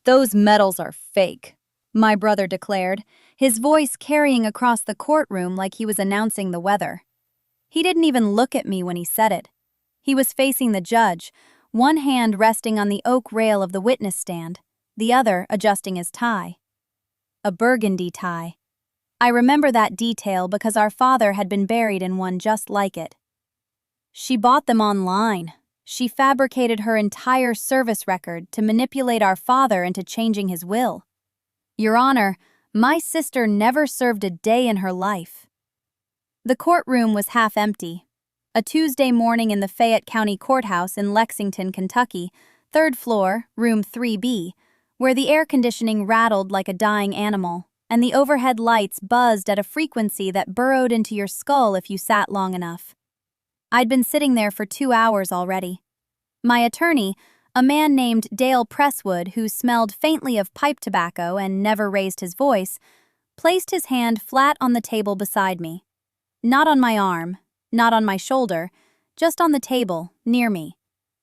Those medals are fake, my brother declared, his voice carrying across the courtroom like he was announcing the weather. He didn't even look at me when he said it. He was facing the judge, one hand resting on the oak rail of the witness stand, the other adjusting his tie. A burgundy tie. I remember that detail because our father had been buried in one just like it. She bought them online. She fabricated her entire service record to manipulate our father into changing his will. Your Honor, my sister never served a day in her life. The courtroom was half empty. A Tuesday morning in the Fayette County Courthouse in Lexington, Kentucky, 3rd floor, room 3B, where the air conditioning rattled like a dying animal, and the overhead lights buzzed at a frequency that burrowed into your skull if you sat long enough. I'd been sitting there for 2 hours already. My attorney, a man named Dale Presswood who smelled faintly of pipe tobacco and never raised his voice, placed his hand flat on the table beside me. Not on my arm, not on my shoulder, just on the table, near me,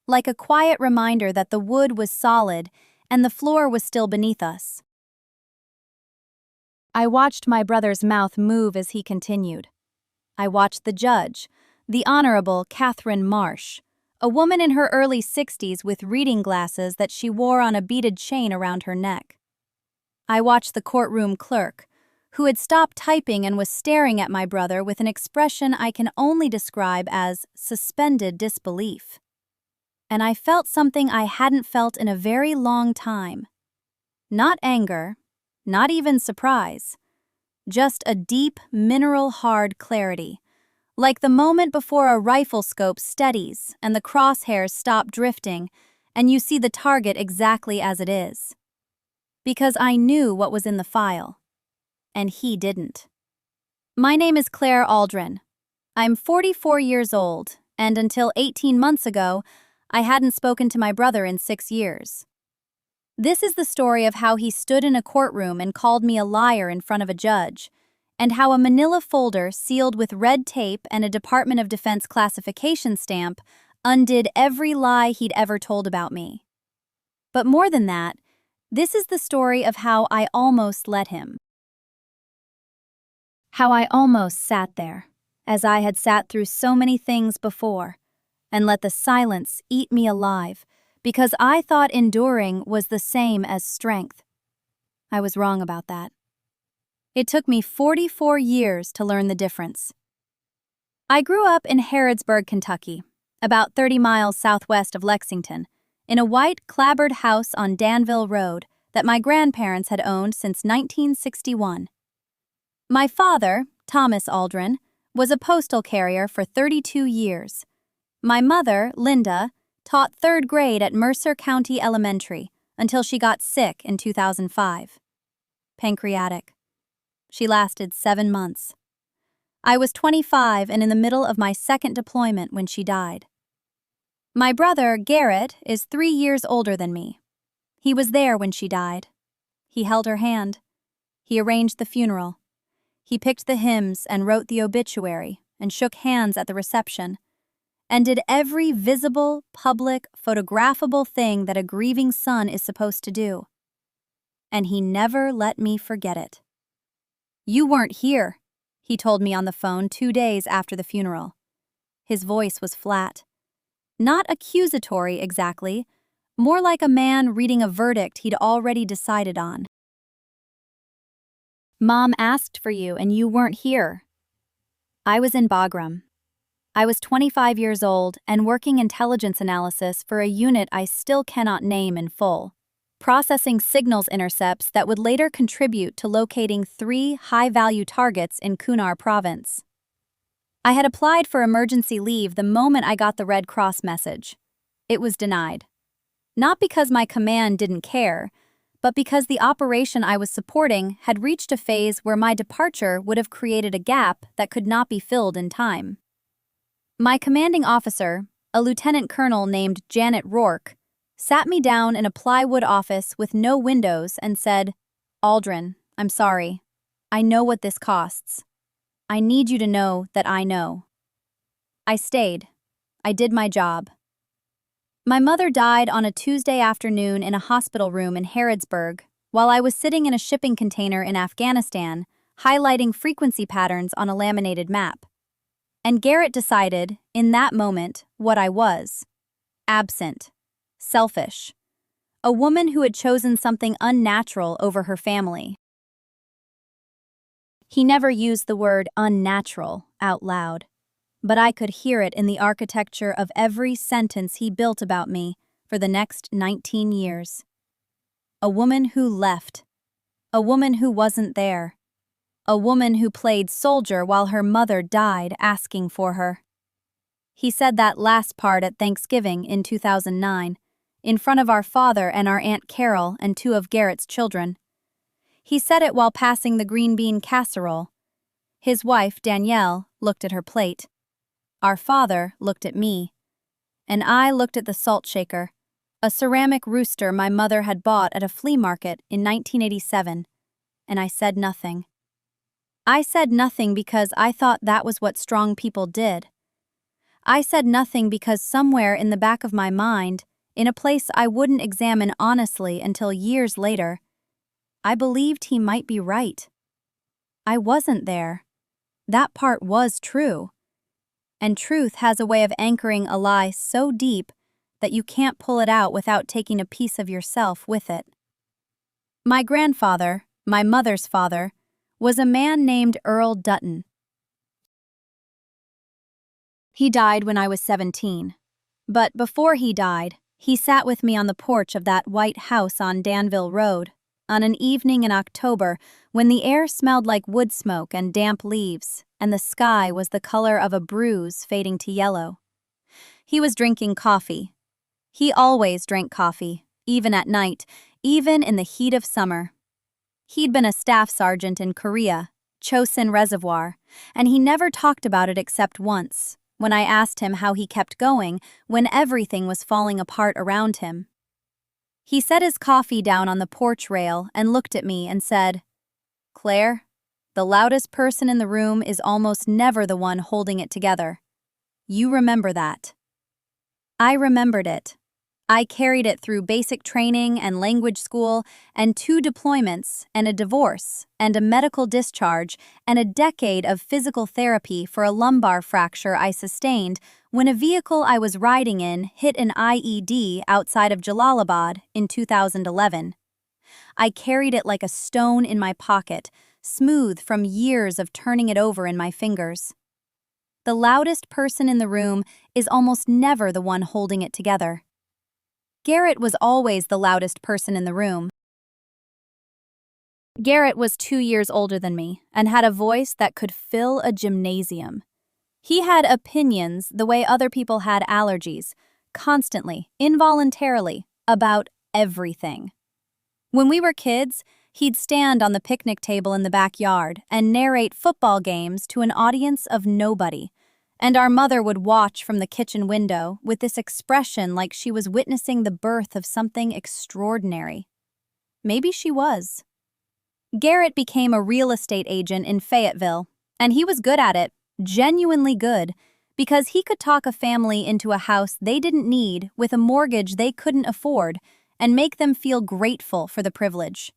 like a quiet reminder that the wood was solid and the floor was still beneath us. I watched my brother's mouth move as he continued. I watched the judge, the Honorable Catherine Marsh, a woman in her early 60s with reading glasses that she wore on a beaded chain around her neck. I watched the courtroom clerk, who had stopped typing and was staring at my brother with an expression I can only describe as suspended disbelief. And I felt something I hadn't felt in a very long time. Not anger, not even surprise, just a deep, mineral-hard clarity, like the moment before a rifle scope steadies and the crosshairs stop drifting and you see the target exactly as it is. Because I knew what was in the file, and he didn't. My name is Claire Aldrin. I'm 44 years old, and until 18 months ago, I hadn't spoken to my brother in 6 years. This is the story of how he stood in a courtroom and called me a liar in front of a judge, and how a manila folder sealed with red tape and a Department of Defense classification stamp undid every lie he'd ever told about me. But more than that, this is the story of how I almost let him. How I almost sat there, as I had sat through so many things before, and let the silence eat me alive, because I thought enduring was the same as strength. I was wrong about that. It took me 44 years to learn the difference. I grew up in Harrodsburg, Kentucky, about 30 miles southwest of Lexington, in a white clapboard house on Danville Road that my grandparents had owned since 1961. My father, Thomas Aldrin, was a postal carrier for 32 years. My mother, Linda, taught 3rd grade at Mercer County Elementary until she got sick in 2005. Pancreatic. She lasted 7 months. I was 25 and in the middle of my second deployment when she died. My brother, Garrett, is 3 years older than me. He was there when she died. He held her hand. He arranged the funeral. He picked the hymns and wrote the obituary and shook hands at the reception, and did every visible, public, photographable thing that a grieving son is supposed to do. And he never let me forget it. "You weren't here," he told me on the phone 2 days after the funeral. His voice was flat. Not accusatory exactly, more like a man reading a verdict he'd already decided on. "Mom asked for you and you weren't here." I was in Bagram. I was 25 years old and working intelligence analysis for a unit I still cannot name in full, processing signals intercepts that would later contribute to locating 3 high-value targets in Kunar province. I had applied for emergency leave the moment I got the Red Cross message. It was denied. Not because my command didn't care, but because the operation I was supporting had reached a phase where my departure would have created a gap that could not be filled in time. My commanding officer, a lieutenant colonel named Janet Rourke, sat me down in a plywood office with no windows and said, "Aldrin, I'm sorry. I know what this costs. I need you to know that I know." I stayed. I did my job. My mother died on a Tuesday afternoon in a hospital room in Harrodsburg, while I was sitting in a shipping container in Afghanistan, highlighting frequency patterns on a laminated map. And Garrett decided, in that moment, what I was: absent, selfish, a woman who had chosen something unnatural over her family. He never used the word unnatural out loud, but I could hear it in the architecture of every sentence he built about me for the next 19 years. A woman who left. A woman who wasn't there. A woman who played soldier while her mother died asking for her. He said that last part at Thanksgiving in 2009, in front of our father and our Aunt Carol and two of Garrett's children. He said it while passing the green bean casserole. His wife, Danielle, looked at her plate. Our father looked at me. And I looked at the salt shaker, a ceramic rooster my mother had bought at a flea market in 1987, and I said nothing. I said nothing because I thought that was what strong people did. I said nothing because somewhere in the back of my mind, in a place I wouldn't examine honestly until years later, I believed he might be right. I wasn't there. That part was true. And truth has a way of anchoring a lie so deep that you can't pull it out without taking a piece of yourself with it. My grandfather, my mother's father, was a man named Earl Dutton. He died when I was 17. But before he died, he sat with me on the porch of that white house on Danville Road, on an evening in October when the air smelled like wood smoke and damp leaves, and the sky was the color of a bruise fading to yellow. He was drinking coffee. He always drank coffee, even at night, even in the heat of summer. He'd been a staff sergeant in Korea, Chosin Reservoir, and he never talked about it except once, when I asked him how he kept going when everything was falling apart around him. He set his coffee down on the porch rail and looked at me and said, "Claire, the loudest person in the room is almost never the one holding it together. You remember that." I remembered it. I carried it through basic training and language school and 2 deployments and a divorce and a medical discharge and a decade of physical therapy for a lumbar fracture I sustained when a vehicle I was riding in hit an IED outside of Jalalabad in 2011. I carried it like a stone in my pocket, smooth from years of turning it over in my fingers. The loudest person in the room is almost never the one holding it together. Garrett was always the loudest person in the room. Garrett was 2 years older than me and had a voice that could fill a gymnasium. He had opinions the way other people had allergies, constantly, involuntarily, about everything. When we were kids, he'd stand on the picnic table in the backyard and narrate football games to an audience of nobody, and our mother would watch from the kitchen window with this expression like she was witnessing the birth of something extraordinary. Maybe she was. Garrett became a real estate agent in Fayetteville, and he was good at it, genuinely good, because he could talk a family into a house they didn't need with a mortgage they couldn't afford and make them feel grateful for the privilege.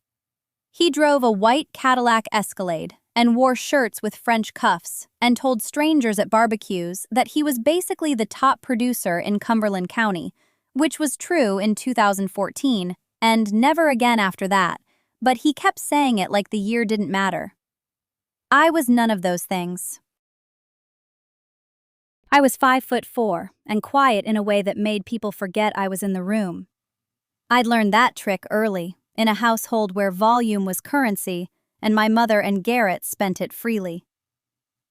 He drove a white Cadillac Escalade and wore shirts with French cuffs and told strangers at barbecues that he was basically the top producer in Cumberland County, which was true in 2014 and never again after that, but he kept saying it like the year didn't matter. I was none of those things. I was 5'4" and quiet in a way that made people forget I was in the room. I'd learned that trick early, in a household where volume was currency, and my mother and Garrett spent it freely.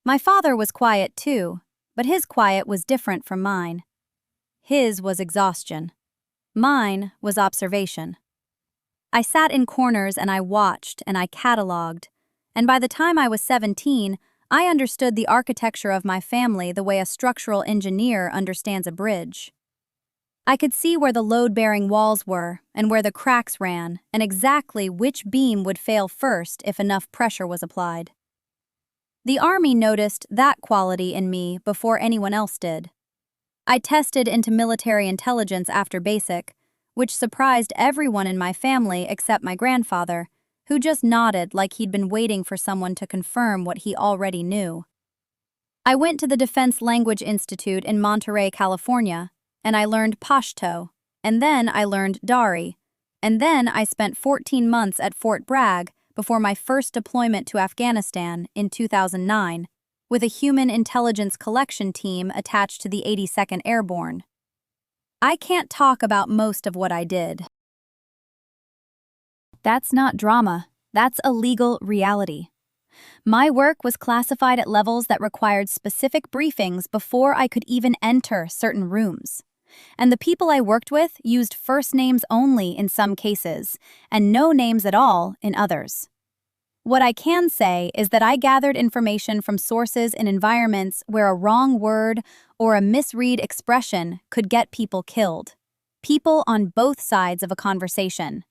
My father was quiet too, but his quiet was different from mine. His was exhaustion. Mine was observation. I sat in corners and I watched and I cataloged, and by the time I was 17, I understood the architecture of my family the way a structural engineer understands a bridge. I could see where the load-bearing walls were and where the cracks ran and exactly which beam would fail first if enough pressure was applied. The Army noticed that quality in me before anyone else did. I tested into military intelligence after basic, which surprised everyone in my family except my grandfather, who just nodded like he'd been waiting for someone to confirm what he already knew. I went to the Defense Language Institute in Monterey, California, and I learned Pashto, and then I learned Dari, and then I spent 14 months at Fort Bragg before my first deployment to Afghanistan in 2009, with a human intelligence collection team attached to the 82nd Airborne. I can't talk about most of what I did. That's not drama, that's a legal reality. My work was classified at levels that required specific briefings before I could even enter certain rooms. And the people I worked with used first names only in some cases, and no names at all in others. What I can say is that I gathered information from sources in environments where a wrong word or a misread expression could get people killed. People on both sides of a conversation.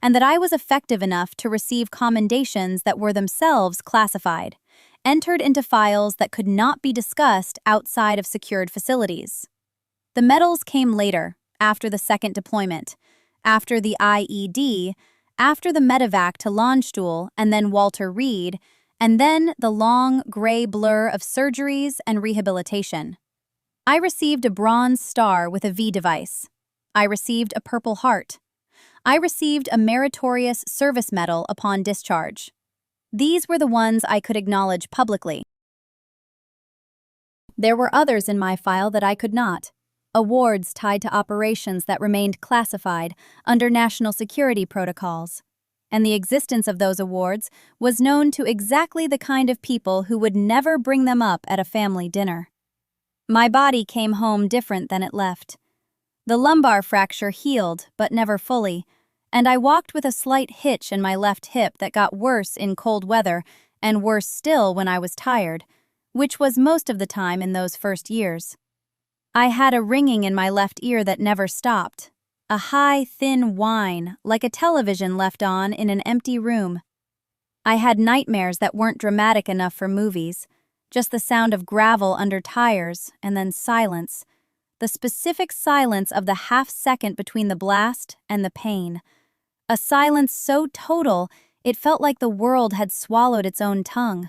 And that I was effective enough to receive commendations that were themselves classified, entered into files that could not be discussed outside of secured facilities. The medals came later, after the second deployment, after the IED, after the medevac to Landstuhl and then Walter Reed, and then the long, gray blur of surgeries and rehabilitation. I received a Bronze Star with a V device. I received a Purple Heart. I received a Meritorious Service Medal upon discharge. These were the ones I could acknowledge publicly. There were others in my file that I could not. Awards tied to operations that remained classified under national security protocols. And the existence of those awards was known to exactly the kind of people who would never bring them up at a family dinner. My body came home different than it left. The lumbar fracture healed, but never fully, and I walked with a slight hitch in my left hip that got worse in cold weather and worse still when I was tired, which was most of the time in those first years. I had a ringing in my left ear that never stopped, a high, thin whine like a television left on in an empty room. I had nightmares that weren't dramatic enough for movies, just the sound of gravel under tires and then silence. The specific silence of the half-second between the blast and the pain. A silence so total, it felt like the world had swallowed its own tongue.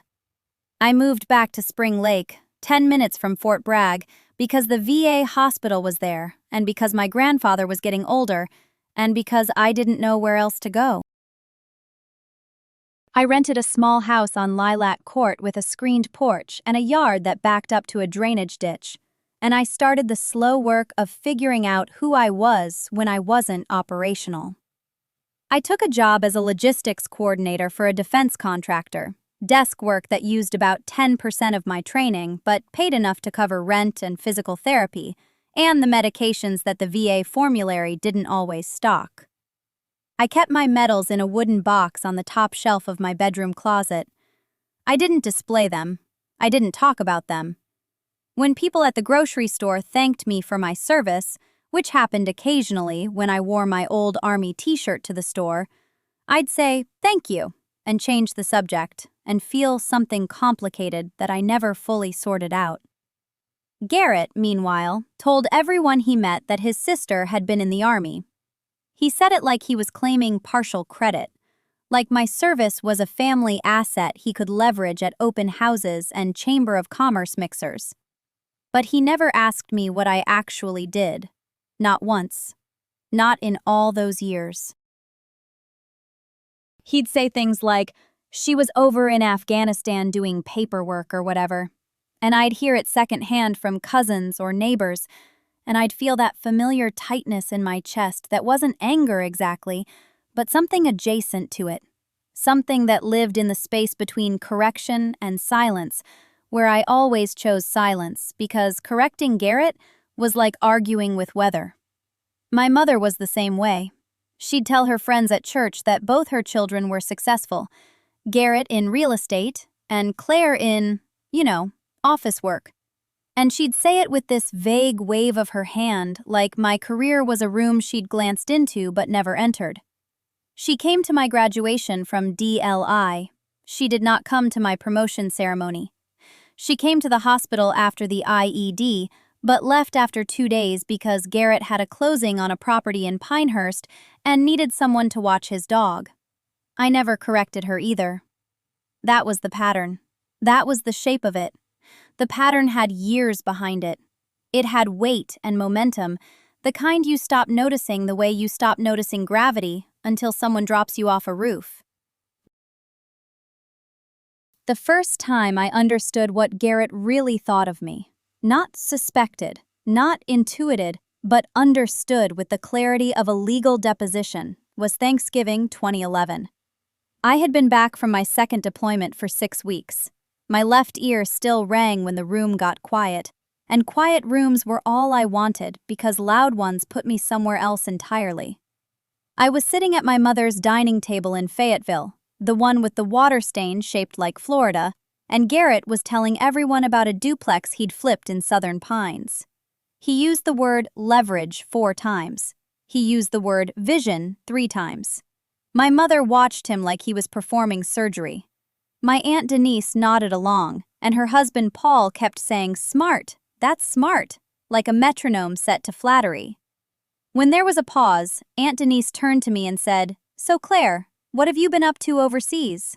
I moved back to Spring Lake, 10 minutes from Fort Bragg, because the VA hospital was there, and because my grandfather was getting older, and because I didn't know where else to go. I rented a small house on Lilac Court with a screened porch and a yard that backed up to a drainage ditch. And I started the slow work of figuring out who I was when I wasn't operational. I took a job as a logistics coordinator for a defense contractor, desk work that used about 10% of my training but paid enough to cover rent and physical therapy, and the medications that the VA formulary didn't always stock. I kept my medals in a wooden box on the top shelf of my bedroom closet. I didn't display them. I didn't talk about them. When people at the grocery store thanked me for my service, which happened occasionally when I wore my old Army t-shirt to the store, I'd say, "Thank you," and change the subject, and feel something complicated that I never fully sorted out. Garrett, meanwhile, told everyone he met that his sister had been in the Army. He said it like he was claiming partial credit, like my service was a family asset he could leverage at open houses and Chamber of Commerce mixers. But he never asked me what I actually did. Not once. Not in all those years. He'd say things like, "She was over in Afghanistan doing paperwork or whatever." And I'd hear it secondhand from cousins or neighbors, and I'd feel that familiar tightness in my chest that wasn't anger exactly, but something adjacent to it. Something that lived in the space between correction and silence, where I always chose silence because correcting Garrett was like arguing with weather. My mother was the same way. She'd tell her friends at church that both her children were successful, Garrett in real estate and Claire in, office work. And she'd say it with this vague wave of her hand, like my career was a room she'd glanced into but never entered. She came to my graduation from DLI. She did not come to my promotion ceremony. She came to the hospital after the IED, but left after 2 days because Garrett had a closing on a property in Pinehurst and needed someone to watch his dog. I never corrected her either. That was the pattern. That was the shape of it. The pattern had years behind it. It had weight and momentum, the kind you stop noticing the way you stop noticing gravity until someone drops you off a roof. The first time I understood what Garrett really thought of me, not suspected, not intuited, but understood with the clarity of a legal deposition, was Thanksgiving 2011. I had been back from my second deployment for 6 weeks. My left ear still rang when the room got quiet, and quiet rooms were all I wanted because loud ones put me somewhere else entirely. I was sitting at my mother's dining table in Fayetteville, the one with the water stain shaped like Florida, and Garrett was telling everyone about a duplex he'd flipped in Southern Pines. He used the word leverage 4 times. He used the word vision 3 times. My mother watched him like he was performing surgery. My Aunt Denise nodded along, and her husband Paul kept saying, "Smart, that's smart," like a metronome set to flattery. When there was a pause, Aunt Denise turned to me and said, "So Claire, what have you been up to overseas?"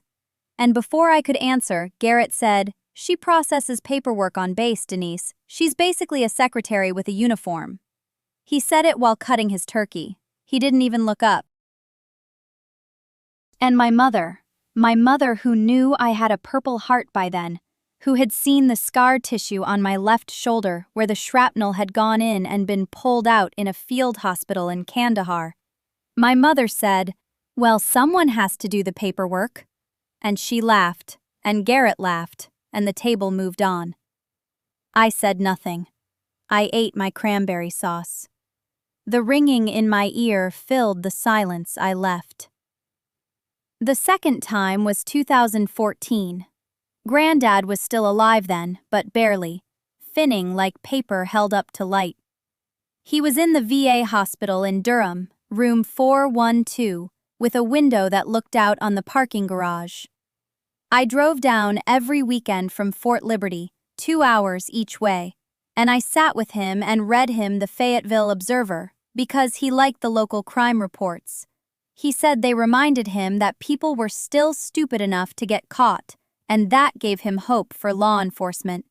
And before I could answer, Garrett said, "She processes paperwork on base, Denise. She's basically a secretary with a uniform." He said it while cutting his turkey. He didn't even look up. And my mother who knew I had a Purple Heart by then, who had seen the scar tissue on my left shoulder where the shrapnel had gone in and been pulled out in a field hospital in Kandahar. My mother said, "Well, someone has to do the paperwork." And she laughed, and Garrett laughed, and the table moved on. I said nothing. I ate my cranberry sauce. The ringing in my ear filled the silence I left. The second time was 2014. Granddad was still alive then, but barely, finning like paper held up to light. He was in the VA hospital in Durham, room 412, with a window that looked out on the parking garage. I drove down every weekend from Fort Liberty, 2 hours each way, and I sat with him and read him the Fayetteville Observer because he liked the local crime reports. He said they reminded him that people were still stupid enough to get caught, and that gave him hope for law enforcement.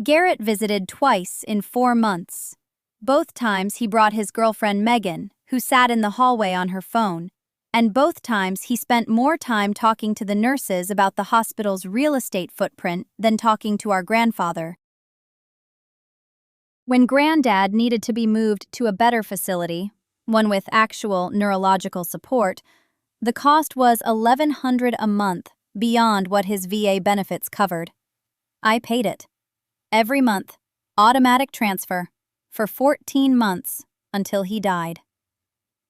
Garrett visited twice in 4 months. Both times he brought his girlfriend Megan, who sat in the hallway on her phone, and both times he spent more time talking to the nurses about the hospital's real estate footprint than talking to our grandfather. When Granddad needed to be moved to a better facility, one with actual neurological support, the cost was $1,100 a month beyond what his VA benefits covered. I paid it. Every month, automatic transfer, for 14 months until he died.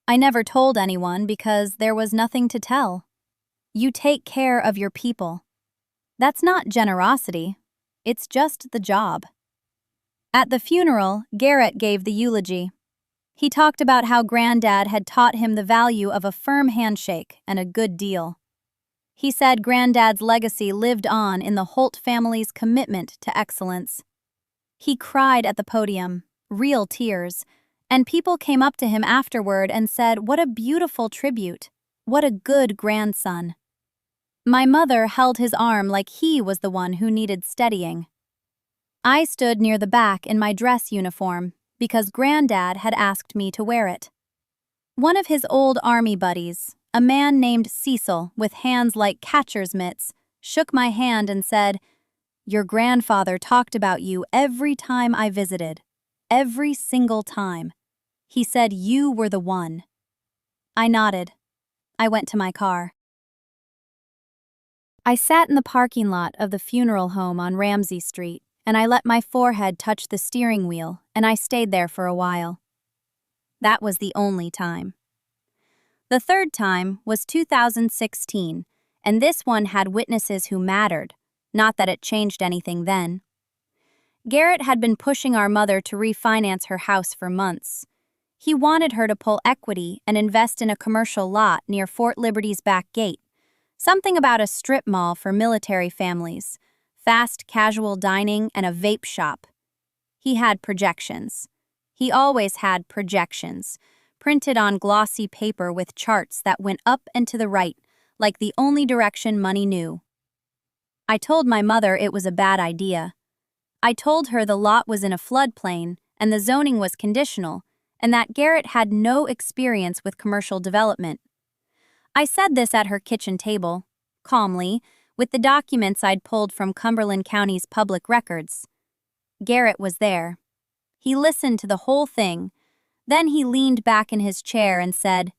I never told anyone because there was nothing to tell. You take care of your people. That's not generosity, it's just the job. At the funeral, Garrett gave the eulogy. He talked about how Granddad had taught him the value of a firm handshake and a good deal. He said Granddad's legacy lived on in the Holt family's commitment to excellence. He cried at the podium, real tears, and people came up to him afterward and said, "What a beautiful tribute. What a good grandson." My mother held his arm like he was the one who needed steadying. I stood near the back in my dress uniform because Granddad had asked me to wear it. One of his old army buddies, a man named Cecil with hands like catcher's mitts, shook my hand and said, "Your grandfather talked about you every time I visited. Every single time. He said you were the one." I nodded. I went to my car. I sat in the parking lot of the funeral home on Ramsey Street, and I let my forehead touch the steering wheel, and I stayed there for a while. That was the only time. The third time was 2016, and this one had witnesses who mattered, not that it changed anything then. Garrett had been pushing our mother to refinance her house for months. He wanted her to pull equity and invest in a commercial lot near Fort Liberty's back gate, something about a strip mall for military families, fast casual dining, and a vape shop. He had projections. He always had projections, printed on glossy paper with charts that went up and to the right, like the only direction money knew. I told my mother it was a bad idea. I told her the lot was in a floodplain and the zoning was conditional, and that Garrett had no experience with commercial development. I said this at her kitchen table, calmly, with the documents I'd pulled from Cumberland County's public records. Garrett was there. He listened to the whole thing. Then he leaned back in his chair and said,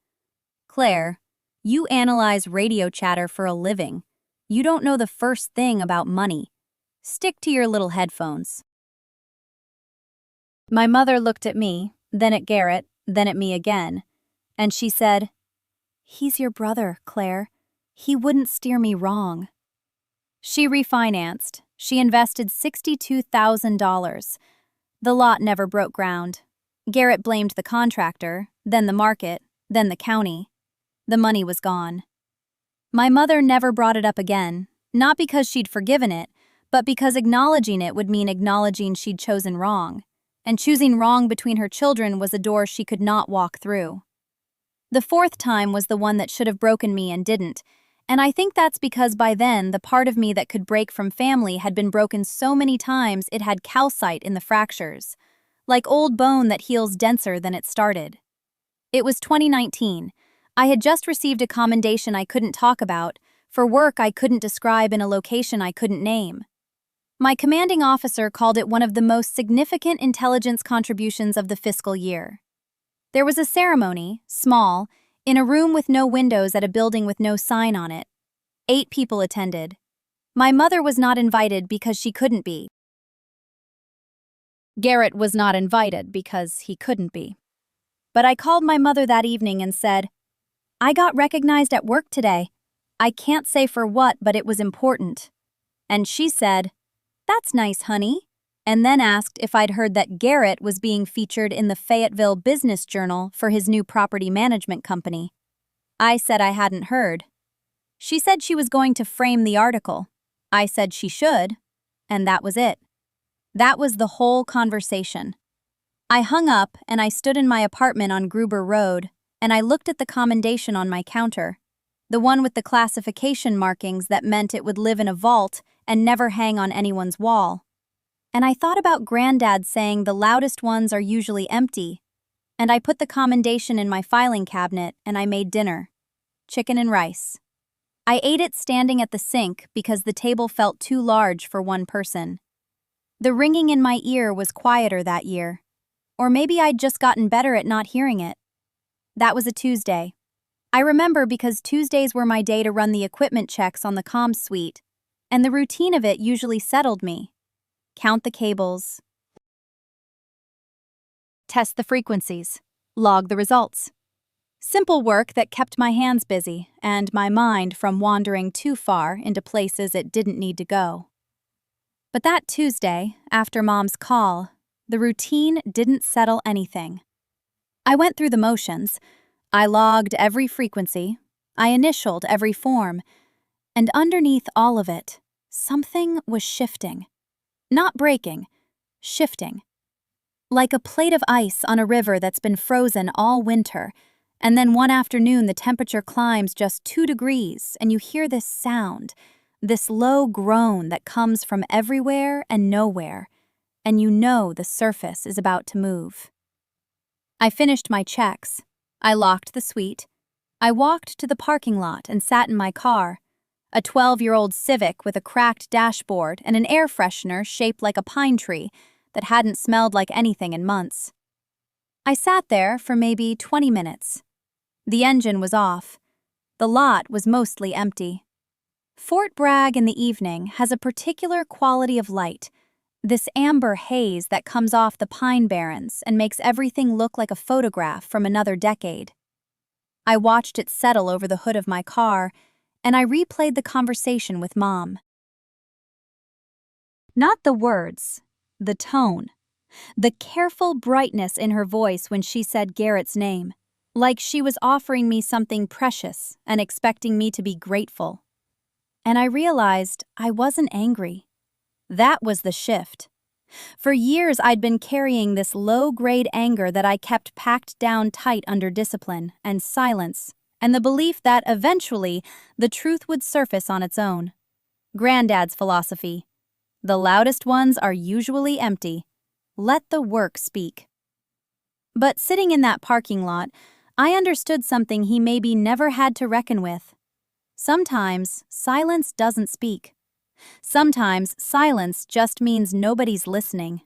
"Claire, you analyze radio chatter for a living. You don't know the first thing about money. Stick to your little headphones." My mother looked at me, then at Garrett, then at me again, and she said, "He's your brother, Claire. He wouldn't steer me wrong." She refinanced. She invested $62,000. The lot never broke ground. Garrett blamed the contractor, then the market, then the county. The money was gone. My mother never brought it up again, not because she'd forgiven it, but because acknowledging it would mean acknowledging she'd chosen wrong, and choosing wrong between her children was a door she could not walk through. The fourth time was the one that should have broken me and didn't, and I think that's because by then the part of me that could break from family had been broken so many times it had calcite in the fractures, like old bone that heals denser than it started. It was 2019. I had just received a commendation I couldn't talk about, for work I couldn't describe in a location I couldn't name. My commanding officer called it one of the most significant intelligence contributions of the fiscal year. There was a ceremony, small, in a room with no windows at a building with no sign on it. 8 people attended. My mother was not invited because she couldn't be. Garrett was not invited because he couldn't be. But I called my mother that evening and said, "I got recognized at work today. I can't say for what, but it was important." And she said, "That's nice, honey," and then asked if I'd heard that Garrett was being featured in the Fayetteville Business Journal for his new property management company. I said I hadn't heard. She said she was going to frame the article. I said she should, and that was it. That was the whole conversation. I hung up and I stood in my apartment on Gruber Road, and I looked at the commendation on my counter, the one with the classification markings that meant it would live in a vault and never hang on anyone's wall. And I thought about Granddad saying the loudest ones are usually empty, and I put the commendation in my filing cabinet and I made dinner. Chicken and rice. I ate it standing at the sink because the table felt too large for one person. The ringing in my ear was quieter that year. Or maybe I'd just gotten better at not hearing it. That was a Tuesday. I remember because Tuesdays were my day to run the equipment checks on the comm suite, and the routine of it usually settled me. Count the cables. Test the frequencies. Log the results. Simple work that kept my hands busy and my mind from wandering too far into places it didn't need to go. But that Tuesday, after Mom's call, the routine didn't settle anything. I went through the motions. I logged every frequency. I initialed every form. And underneath all of it, something was shifting. Not breaking, shifting. Like a plate of ice on a river that's been frozen all winter, and then one afternoon the temperature climbs just 2 degrees and you hear this sound, this low groan that comes from everywhere and nowhere, and you know the surface is about to move. I finished my checks. I locked the suite. I walked to the parking lot and sat in my car, a 12-year-old Civic with a cracked dashboard and an air freshener shaped like a pine tree that hadn't smelled like anything in months. I sat there for maybe 20 minutes. The engine was off. The lot was mostly empty. Fort Bragg in the evening has a particular quality of light, this amber haze that comes off the pine barrens and makes everything look like a photograph from another decade. I watched it settle over the hood of my car, and I replayed the conversation with Mom. Not the words, the tone, the careful brightness in her voice when she said Garrett's name, like she was offering me something precious and expecting me to be grateful. And I realized I wasn't angry. That was the shift. For years, I'd been carrying this low-grade anger that I kept packed down tight under discipline and silence, and the belief that eventually the truth would surface on its own. Granddad's philosophy: the loudest ones are usually empty. Let the work speak. But sitting in that parking lot, I understood something he maybe never had to reckon with. Sometimes silence doesn't speak. Sometimes silence just means nobody's listening.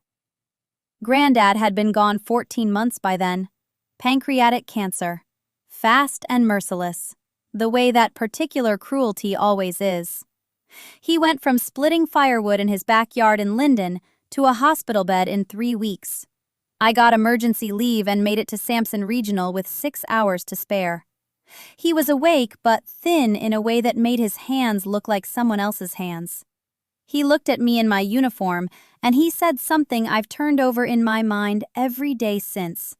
Granddad had been gone 14 months by then. Pancreatic cancer. Fast and merciless. The way that particular cruelty always is. He went from splitting firewood in his backyard in Linden to a hospital bed in 3 weeks. I got emergency leave and made it to Sampson Regional with 6 hours to spare. He was awake but thin in a way that made his hands look like someone else's hands. He looked at me in my uniform, and he said something I've turned over in my mind every day since.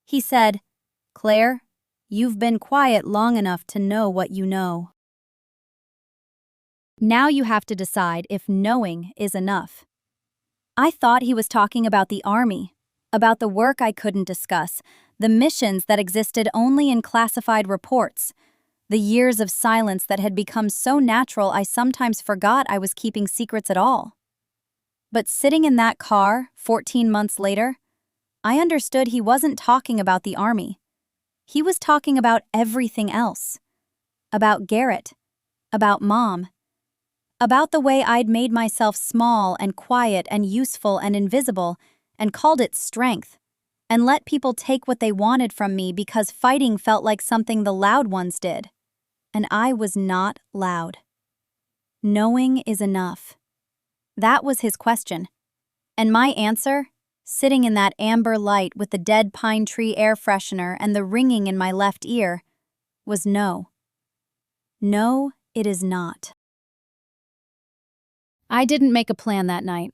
He said, "Claire, you've been quiet long enough to know what you know. Now you have to decide if knowing is enough." I thought he was talking about the Army, about the work I couldn't discuss, the missions that existed only in classified reports, the years of silence that had become so natural I sometimes forgot I was keeping secrets at all. But sitting in that car 14 months later, I understood he wasn't talking about the Army. He was talking about everything else. About Garrett, about Mom, about the way I'd made myself small and quiet and useful and invisible and called it strength, and let people take what they wanted from me because fighting felt like something the loud ones did. And I was not loud. Knowing is enough. That was his question. And my answer, sitting in that amber light with the dead pine tree air freshener and the ringing in my left ear, was no. No, it is not. I didn't make a plan that night.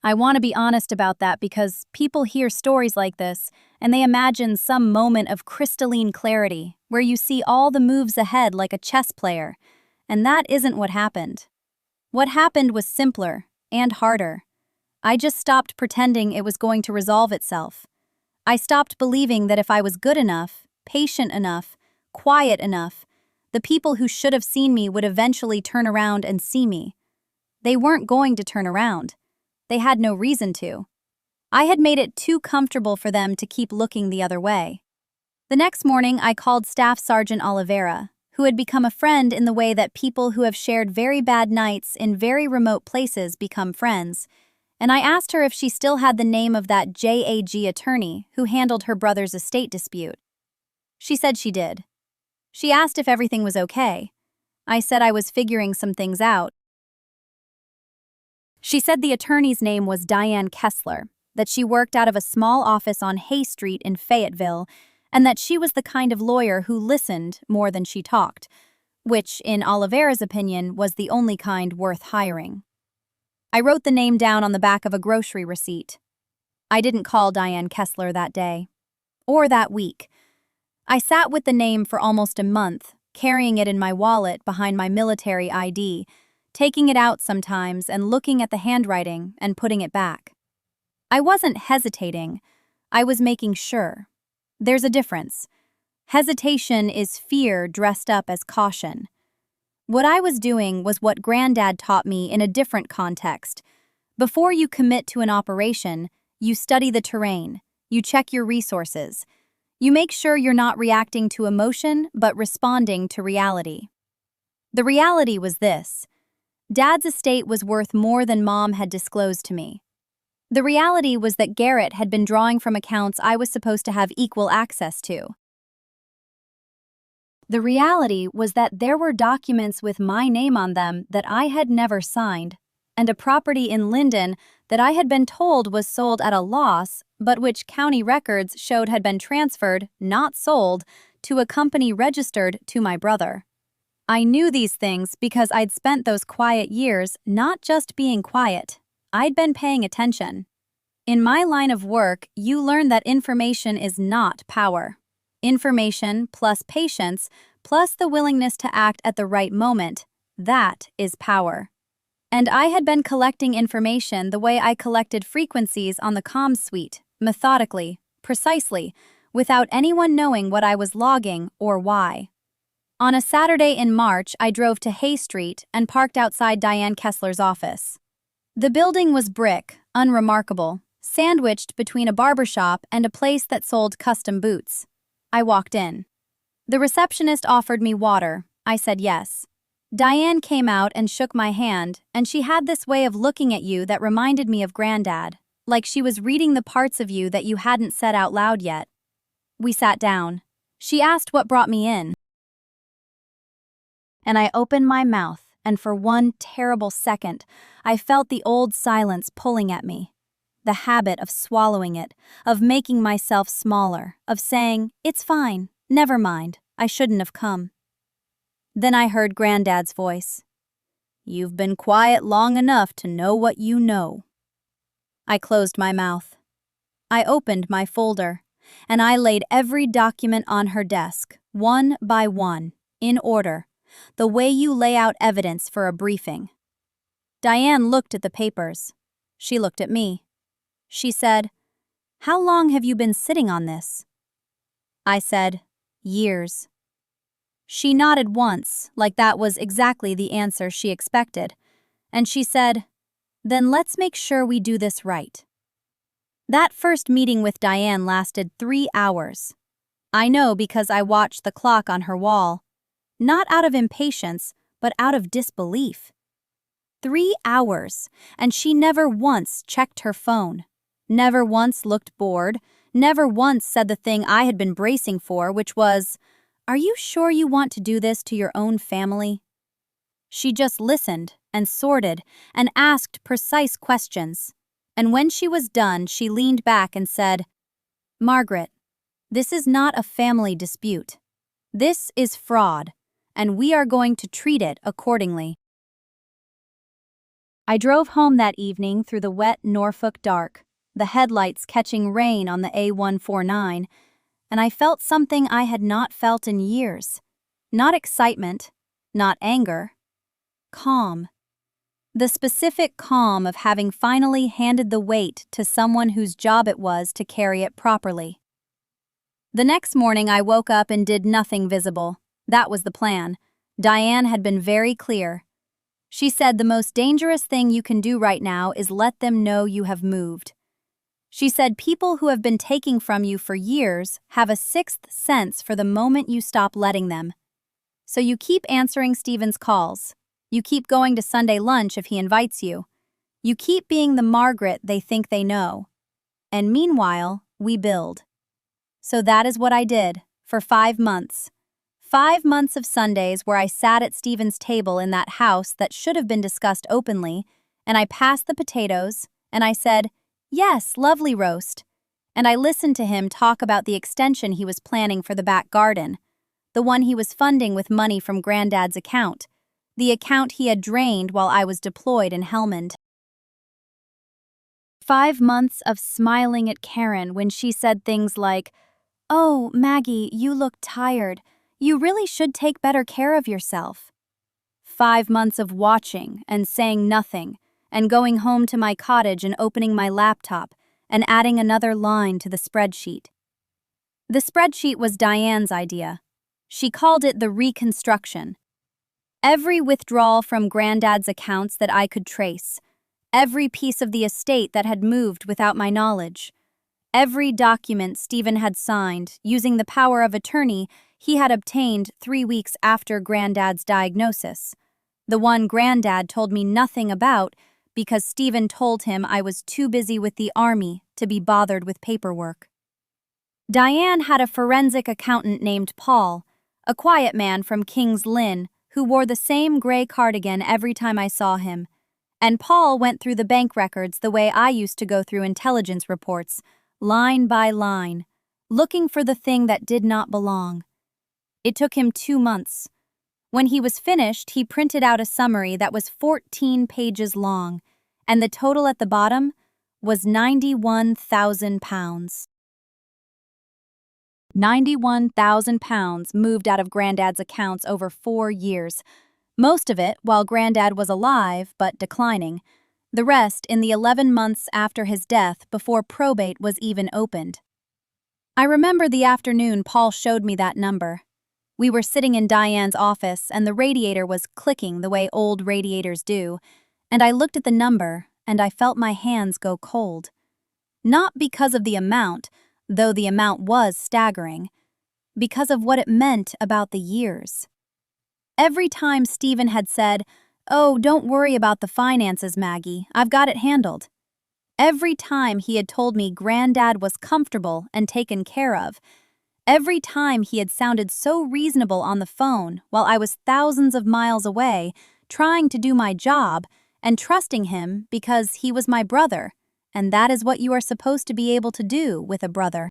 I want to be honest about that because people hear stories like this and they imagine some moment of crystalline clarity where you see all the moves ahead like a chess player, and that isn't what happened. What happened was simpler and harder. I just stopped pretending it was going to resolve itself. I stopped believing that if I was good enough, patient enough, quiet enough, the people who should have seen me would eventually turn around and see me. They weren't going to turn around. They had no reason to. I had made it too comfortable for them to keep looking the other way. The next morning, I called Staff Sergeant Oliveira, who had become a friend in the way that people who have shared very bad nights in very remote places become friends, and I asked her if she still had the name of that JAG attorney who handled her brother's estate dispute. She said she did. She asked if everything was okay. I said I was figuring some things out. She said the attorney's name was Diane Kessler, that she worked out of a small office on Hay Street in Fayetteville, and that she was the kind of lawyer who listened more than she talked, which, in Oliveira's opinion, was the only kind worth hiring. I wrote the name down on the back of a grocery receipt. I didn't call Diane Kessler that day, or that week. I sat with the name for almost a month, carrying it in my wallet behind my military ID, taking it out sometimes and looking at the handwriting and putting it back. I wasn't hesitating. I was making sure. There's a difference. Hesitation is fear dressed up as caution. What I was doing was what Granddad taught me in a different context. Before you commit to an operation, you study the terrain, you check your resources, you make sure you're not reacting to emotion but responding to reality. The reality was this. Dad's estate was worth more than Mom had disclosed to me. The reality was that Garrett had been drawing from accounts I was supposed to have equal access to. The reality was that there were documents with my name on them that I had never signed, and a property in Linden that I had been told was sold at a loss, but which county records showed had been transferred, not sold, to a company registered to my brother. I knew these things because I'd spent those quiet years not just being quiet. I'd been paying attention. In my line of work, you learn that information is not power. Information plus patience plus the willingness to act at the right moment, that is power. And I had been collecting information the way I collected frequencies on the comms suite, methodically, precisely, without anyone knowing what I was logging or why. On a Saturday in March, I drove to Hay Street and parked outside Diane Kessler's office. The building was brick, unremarkable, sandwiched between a barbershop and a place that sold custom boots. I walked in. The receptionist offered me water. I said yes. Diane came out and shook my hand, and she had this way of looking at you that reminded me of Granddad, like she was reading the parts of you that you hadn't said out loud yet. We sat down. She asked what brought me in. And I opened my mouth, and for one terrible second, I felt the old silence pulling at me. The habit of swallowing it, of making myself smaller, of saying, "It's fine, never mind, I shouldn't have come." Then I heard Granddad's voice. "You've been quiet long enough to know what you know." I closed my mouth. I opened my folder, and I laid every document on her desk, one by one, in order, the way you lay out evidence for a briefing. Diane looked at the papers. She looked at me. She said, "How long have you been sitting on this?" I said, "Years." She nodded once, like that was exactly the answer she expected, and she said, "Then let's make sure we do this right." That first meeting with Diane lasted 3 hours. I know because I watched the clock on her wall, not out of impatience, but out of disbelief. 3 hours, and she never once checked her phone, never once looked bored, never once said the thing I had been bracing for, which was, "Are you sure you want to do this to your own family?" She just listened and sorted and asked precise questions. And when she was done, she leaned back and said, "Margaret, this is not a family dispute. This is fraud, and we are going to treat it accordingly." I drove home that evening through the wet Norfolk dark, the headlights catching rain on the A149, and I felt something I had not felt in years. Not excitement, not anger. Calm. The specific calm of having finally handed the weight to someone whose job it was to carry it properly. The next morning I woke up and did nothing visible. That was the plan. Diane had been very clear. She said the most dangerous thing you can do right now is let them know you have moved. She said people who have been taking from you for years have a sixth sense for the moment you stop letting them. So you keep answering Stephen's calls. You keep going to Sunday lunch if he invites you. You keep being the Margaret they think they know. And meanwhile, we build. So that is what I did for 5 months. 5 months of Sundays where I sat at Stephen's table in that house that should have been discussed openly, and I passed the potatoes, and I said, "Yes, lovely roast." And I listened to him talk about the extension he was planning for the back garden, the one he was funding with money from Granddad's account, the account he had drained while I was deployed in Helmand. 5 months of smiling at Karen when she said things like, "Oh, Maggie, you look tired. You really should take better care of yourself." 5 months of watching and saying nothing, and going home to my cottage and opening my laptop and adding another line to the spreadsheet. The spreadsheet was Diane's idea. She called it the reconstruction. Every withdrawal from Granddad's accounts that I could trace, every piece of the estate that had moved without my knowledge, every document Stephen had signed using the power of attorney he had obtained 3 weeks after Granddad's diagnosis, the one Granddad told me nothing about because Stephen told him I was too busy with the army to be bothered with paperwork. Diane had a forensic accountant named Paul, a quiet man from King's Lynn who wore the same gray cardigan every time I saw him, and Paul went through the bank records the way I used to go through intelligence reports, line by line, looking for the thing that did not belong. It took him 2 months. When he was finished, he printed out a summary that was 14 pages long, and the total at the bottom was £91,000. £91,000 moved out of Granddad's accounts over 4 years. Most of it while Granddad was alive but declining, the rest in the 11 months after his death before probate was even opened. I remember the afternoon Paul showed me that number. We were sitting in Diane's office and the radiator was clicking the way old radiators do, and I looked at the number and I felt my hands go cold. Not because of the amount, though the amount was staggering, because of what it meant about the years. Every time Stephen had said, "Oh, don't worry about the finances, Maggie, I've got it handled." Every time he had told me Granddad was comfortable and taken care of. Every time he had sounded so reasonable on the phone while I was thousands of miles away, trying to do my job and trusting him because he was my brother, and that is what you are supposed to be able to do with a brother.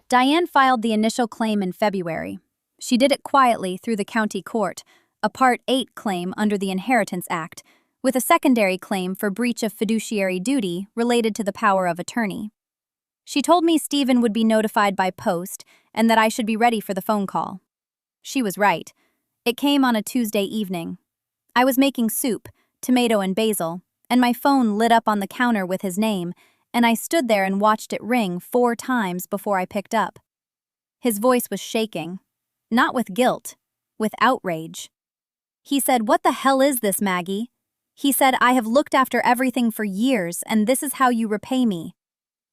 Diane filed the initial claim in February. She did it quietly through the county court, a Part 8 claim under the Inheritance Act, with a secondary claim for breach of fiduciary duty related to the power of attorney. She told me Stephen would be notified by post and that I should be ready for the phone call. She was right. It came on a Tuesday evening. I was making soup, tomato and basil, and my phone lit up on the counter with his name, and I stood there and watched it ring 4 times before I picked up. His voice was shaking, not with guilt, with outrage. He said, "What the hell is this, Maggie?" He said, "I have looked after everything for years, and this is how you repay me."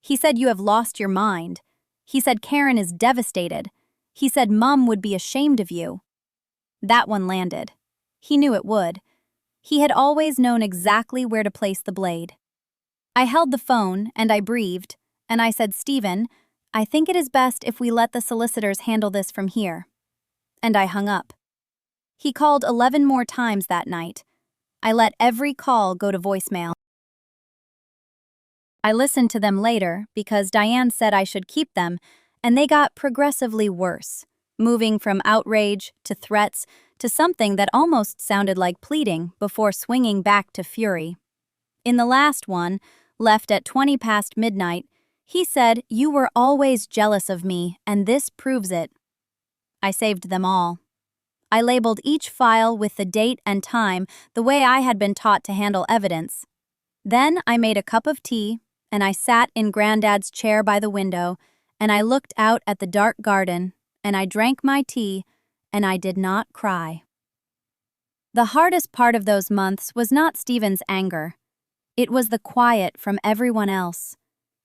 He said, "You have lost your mind." He said, "Karen is devastated." He said, "Mom would be ashamed of you." That one landed. He knew it would. He had always known exactly where to place the blade. I held the phone, and I breathed, and I said, "Stephen, I think it is best if we let the solicitors handle this from here." And I hung up. He called 11 more times that night. I let every call go to voicemail. I listened to them later because Diane said I should keep them, and they got progressively worse, moving from outrage to threats to something that almost sounded like pleading before swinging back to fury. In the last one, left at 20 past midnight, he said, "You were always jealous of me, and this proves it." I saved them all. I labeled each file with the date and time the way I had been taught to handle evidence. Then I made a cup of tea, and I sat in Granddad's chair by the window, and I looked out at the dark garden, and I drank my tea, and I did not cry. The hardest part of those months was not Stephen's anger. It was the quiet from everyone else.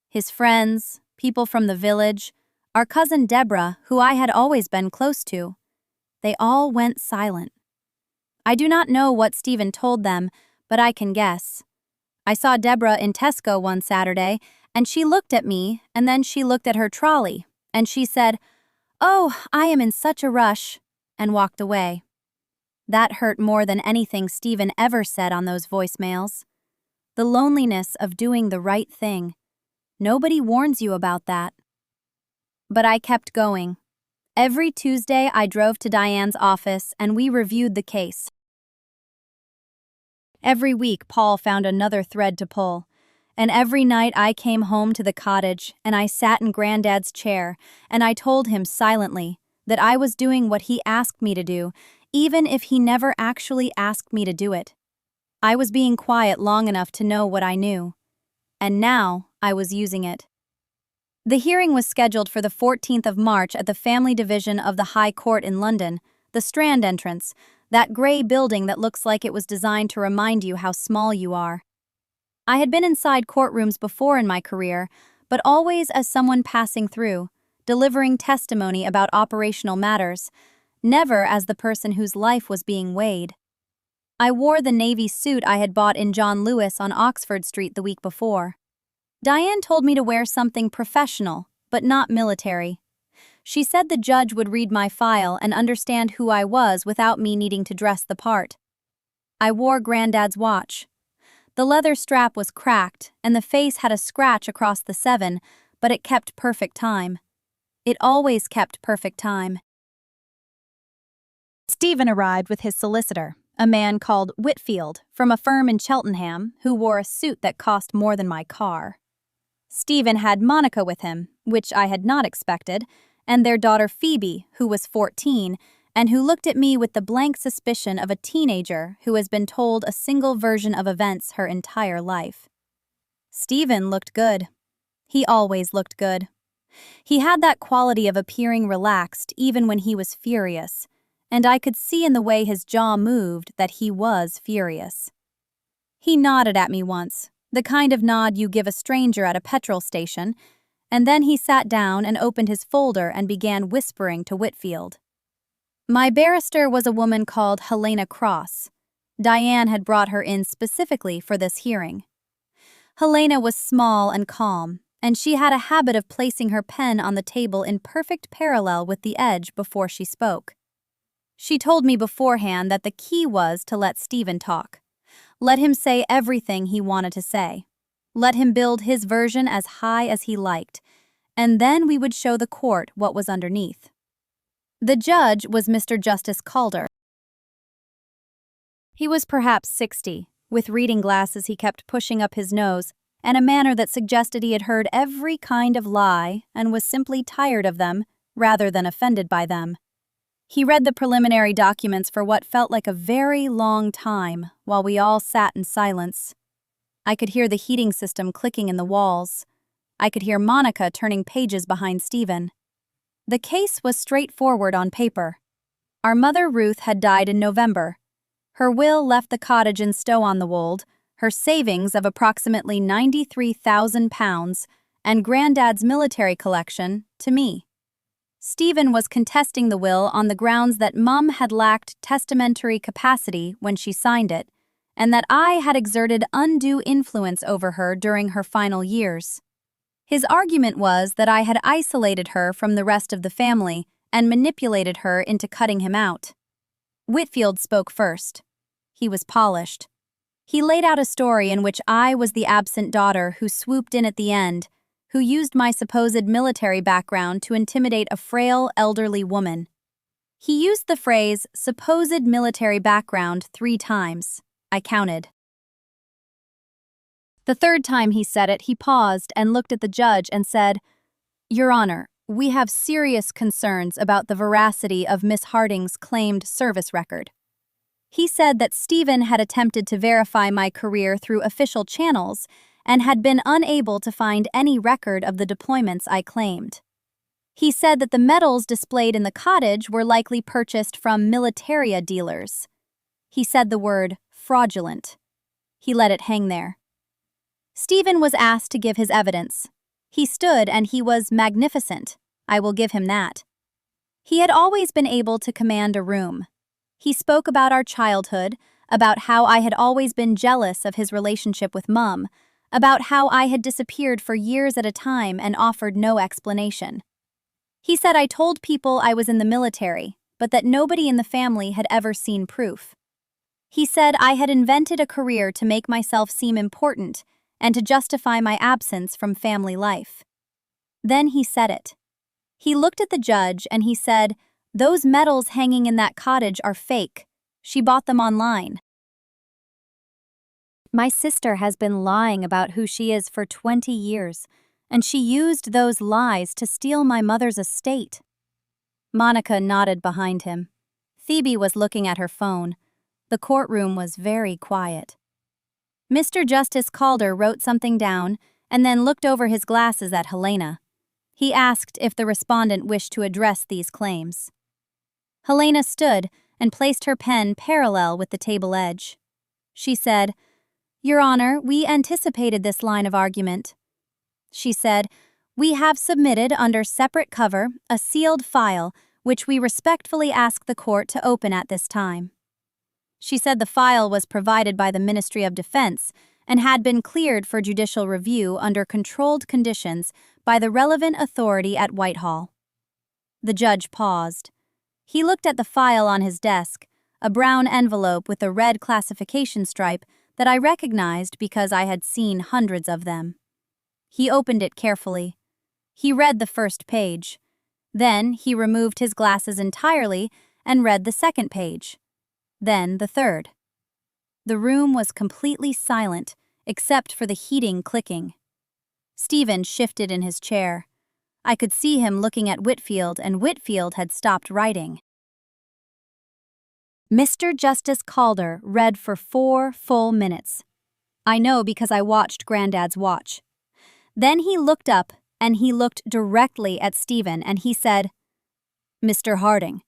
His friends, people from the village, our cousin Deborah, who I had always been close to. They all went silent. I do not know what Stephen told them, but I can guess. I saw Deborah in Tesco one Saturday, and she looked at me, and then she looked at her trolley, and she said, "Oh, I am in such a rush," and walked away. That hurt more than anything Stephen ever said on those voicemails. The loneliness of doing the right thing. Nobody warns you about that. But I kept going. Every Tuesday I drove to Diane's office and we reviewed the case. Every week Paul found another thread to pull, and every night I came home to the cottage and I sat in Granddad's chair and I told him silently that I was doing what he asked me to do, even if he never actually asked me to do it. I was being quiet long enough to know what I knew, and now I was using it. The hearing was scheduled for the 14th of March at the Family Division of the High Court in London, the Strand entrance, that gray building that looks like it was designed to remind you how small you are. I had been inside courtrooms before in my career, but always as someone passing through, delivering testimony about operational matters, never as the person whose life was being weighed. I wore the navy suit I had bought in John Lewis on Oxford Street the week before. Diane told me to wear something professional, but not military. She said the judge would read my file and understand who I was without me needing to dress the part. I wore Granddad's watch. The leather strap was cracked, and the face had a scratch across the 7, but it kept perfect time. It always kept perfect time. Stephen arrived with his solicitor, a man called Whitfield, from a firm in Cheltenham, who wore a suit that cost more than my car. Stephen had Monica with him, which I had not expected, and their daughter Phoebe, who was 14, and who looked at me with the blank suspicion of a teenager who has been told a single version of events her entire life. Stephen looked good. He always looked good. He had that quality of appearing relaxed even when he was furious, and I could see in the way his jaw moved that he was furious. He nodded at me once, the kind of nod you give a stranger at a petrol station, and then he sat down and opened his folder and began whispering to Whitfield. My barrister was a woman called Helena Cross. Diane had brought her in specifically for this hearing. Helena was small and calm, and she had a habit of placing her pen on the table in perfect parallel with the edge before she spoke. She told me beforehand that the key was to let Stephen talk. Let him say everything he wanted to say. Let him build his version as high as he liked, and then we would show the court what was underneath. The judge was Mr. Justice Calder. He was perhaps 60, with reading glasses he kept pushing up his nose, and a manner that suggested he had heard every kind of lie and was simply tired of them rather than offended by them. He read the preliminary documents for what felt like a very long time while we all sat in silence. I could hear the heating system clicking in the walls. I could hear Monica turning pages behind Stephen. The case was straightforward on paper. Our mother Ruth had died in November. Her will left the cottage in Stow-on-the-Wold, her savings of approximately £93,000, and Granddad's military collection to me. Stephen was contesting the will on the grounds that Mum had lacked testamentary capacity when she signed it, and that I had exerted undue influence over her during her final years. His argument was that I had isolated her from the rest of the family and manipulated her into cutting him out. Whitfield spoke first. He was polished. He laid out a story in which I was the absent daughter who swooped in at the end, who used my supposed military background to intimidate a frail, elderly woman. He used the phrase, supposed military background, 3 times. I counted. The third time he said it, he paused and looked at the judge and said, "Your Honor, we have serious concerns about the veracity of Miss Harding's claimed service record." He said that Stephen had attempted to verify my career through official channels and had been unable to find any record of the deployments I claimed. He said that the medals displayed in the cottage were likely purchased from militaria dealers. He said the word fraudulent. He let it hang there. Stephen was asked to give his evidence. He stood and he was magnificent. I will give him that. He had always been able to command a room. He spoke about our childhood, about how I had always been jealous of his relationship with Mum, about how I had disappeared for years at a time and offered no explanation. He said I told people I was in the military, but that nobody in the family had ever seen proof. He said I had invented a career to make myself seem important and to justify my absence from family life. Then he said it. He looked at the judge and he said, "Those medals hanging in that cottage are fake. She bought them online." My sister has been lying about who she is for 20 years, and she used those lies to steal my mother's estate. Monica nodded behind him. Phoebe was looking at her phone. The courtroom was very quiet. Mr. Justice Calder wrote something down and then looked over his glasses at Helena. He asked if the respondent wished to address these claims. Helena stood and placed her pen parallel with the table edge. She said, "Your Honor, we anticipated this line of argument." She said, "We have submitted under separate cover a sealed file which we respectfully ask the court to open at this time." She said the file was provided by the Ministry of Defense and had been cleared for judicial review under controlled conditions by the relevant authority at Whitehall. The judge paused. He looked at the file on his desk, a brown envelope with a red classification stripe that I recognized because I had seen hundreds of them. He opened it carefully. He read the first page. Then he removed his glasses entirely and read the second page. Then the third. The room was completely silent, except for the heating clicking. Stephen shifted in his chair. I could see him looking at Whitfield, and Whitfield had stopped writing. Mr. Justice Calder read for 4 full minutes. I know because I watched Granddad's watch. Then he looked up and he looked directly at Stephen and he said, "Mr. Harding,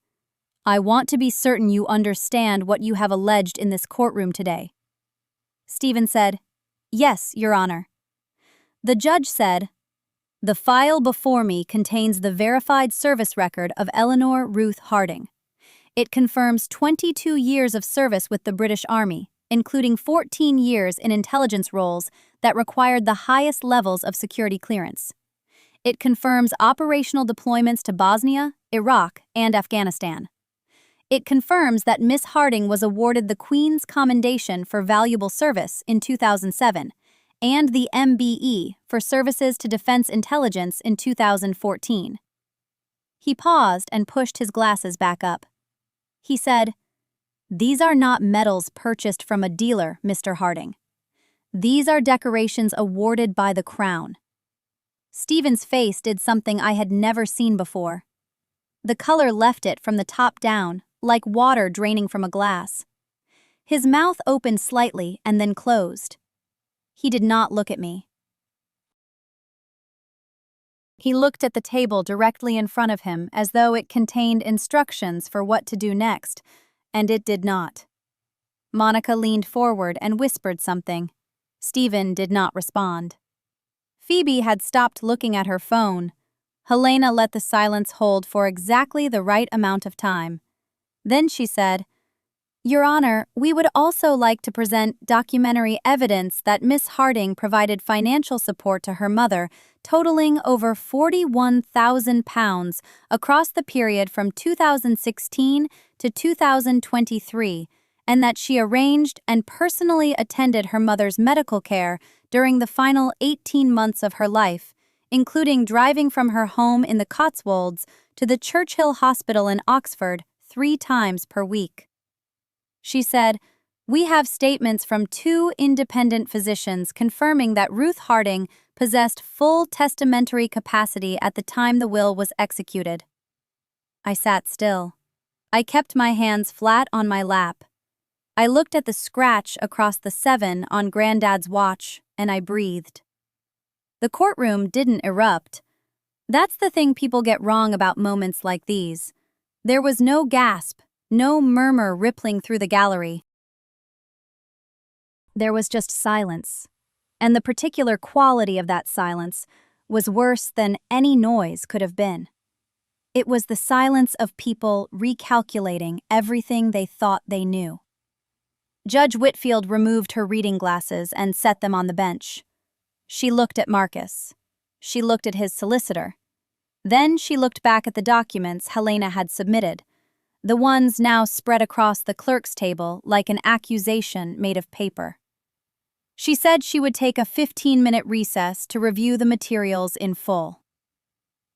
I want to be certain you understand what you have alleged in this courtroom today." Stephen said, "Yes, Your Honor." The judge said, "The file before me contains the verified service record of Eleanor Ruth Harding. It confirms 22 years of service with the British Army, including 14 years in intelligence roles that required the highest levels of security clearance. It confirms operational deployments to Bosnia, Iraq, and Afghanistan. It confirms that Miss Harding was awarded the Queen's Commendation for Valuable Service in 2007 and the MBE for Services to Defense Intelligence in 2014. He paused and pushed his glasses back up. He said, "These are not medals purchased from a dealer, Mr. Harding. These are decorations awarded by the Crown." Stephen's face did something I had never seen before. The color left it from the top down, like water draining from a glass. His mouth opened slightly and then closed. He did not look at me. He looked at the table directly in front of him as though it contained instructions for what to do next, and it did not. Monica leaned forward and whispered something. Stephen did not respond. Phoebe had stopped looking at her phone. Helena let the silence hold for exactly the right amount of time. Then she said, "Your Honor, we would also like to present documentary evidence that Miss Harding provided financial support to her mother, totaling over £41,000 across the period from 2016 to 2023, and that she arranged and personally attended her mother's medical care during the final 18 months of her life, including driving from her home in the Cotswolds to the Churchill Hospital in Oxford 3 times per week." She said, "We have statements from 2 independent physicians confirming that Ruth Harding possessed full testamentary capacity at the time the will was executed." I sat still. I kept my hands flat on my lap. I looked at the scratch across the 7 on Granddad's watch, and I breathed. The courtroom didn't erupt. That's the thing people get wrong about moments like these. There was no gasp, no murmur rippling through the gallery. There was just silence, and the particular quality of that silence was worse than any noise could have been. It was the silence of people recalculating everything they thought they knew. Judge Whitfield removed her reading glasses and set them on the bench. She looked at Marcus. She looked at his solicitor. Then she looked back at the documents Helena had submitted, the ones now spread across the clerk's table like an accusation made of paper. She said she would take a 15-minute recess to review the materials in full.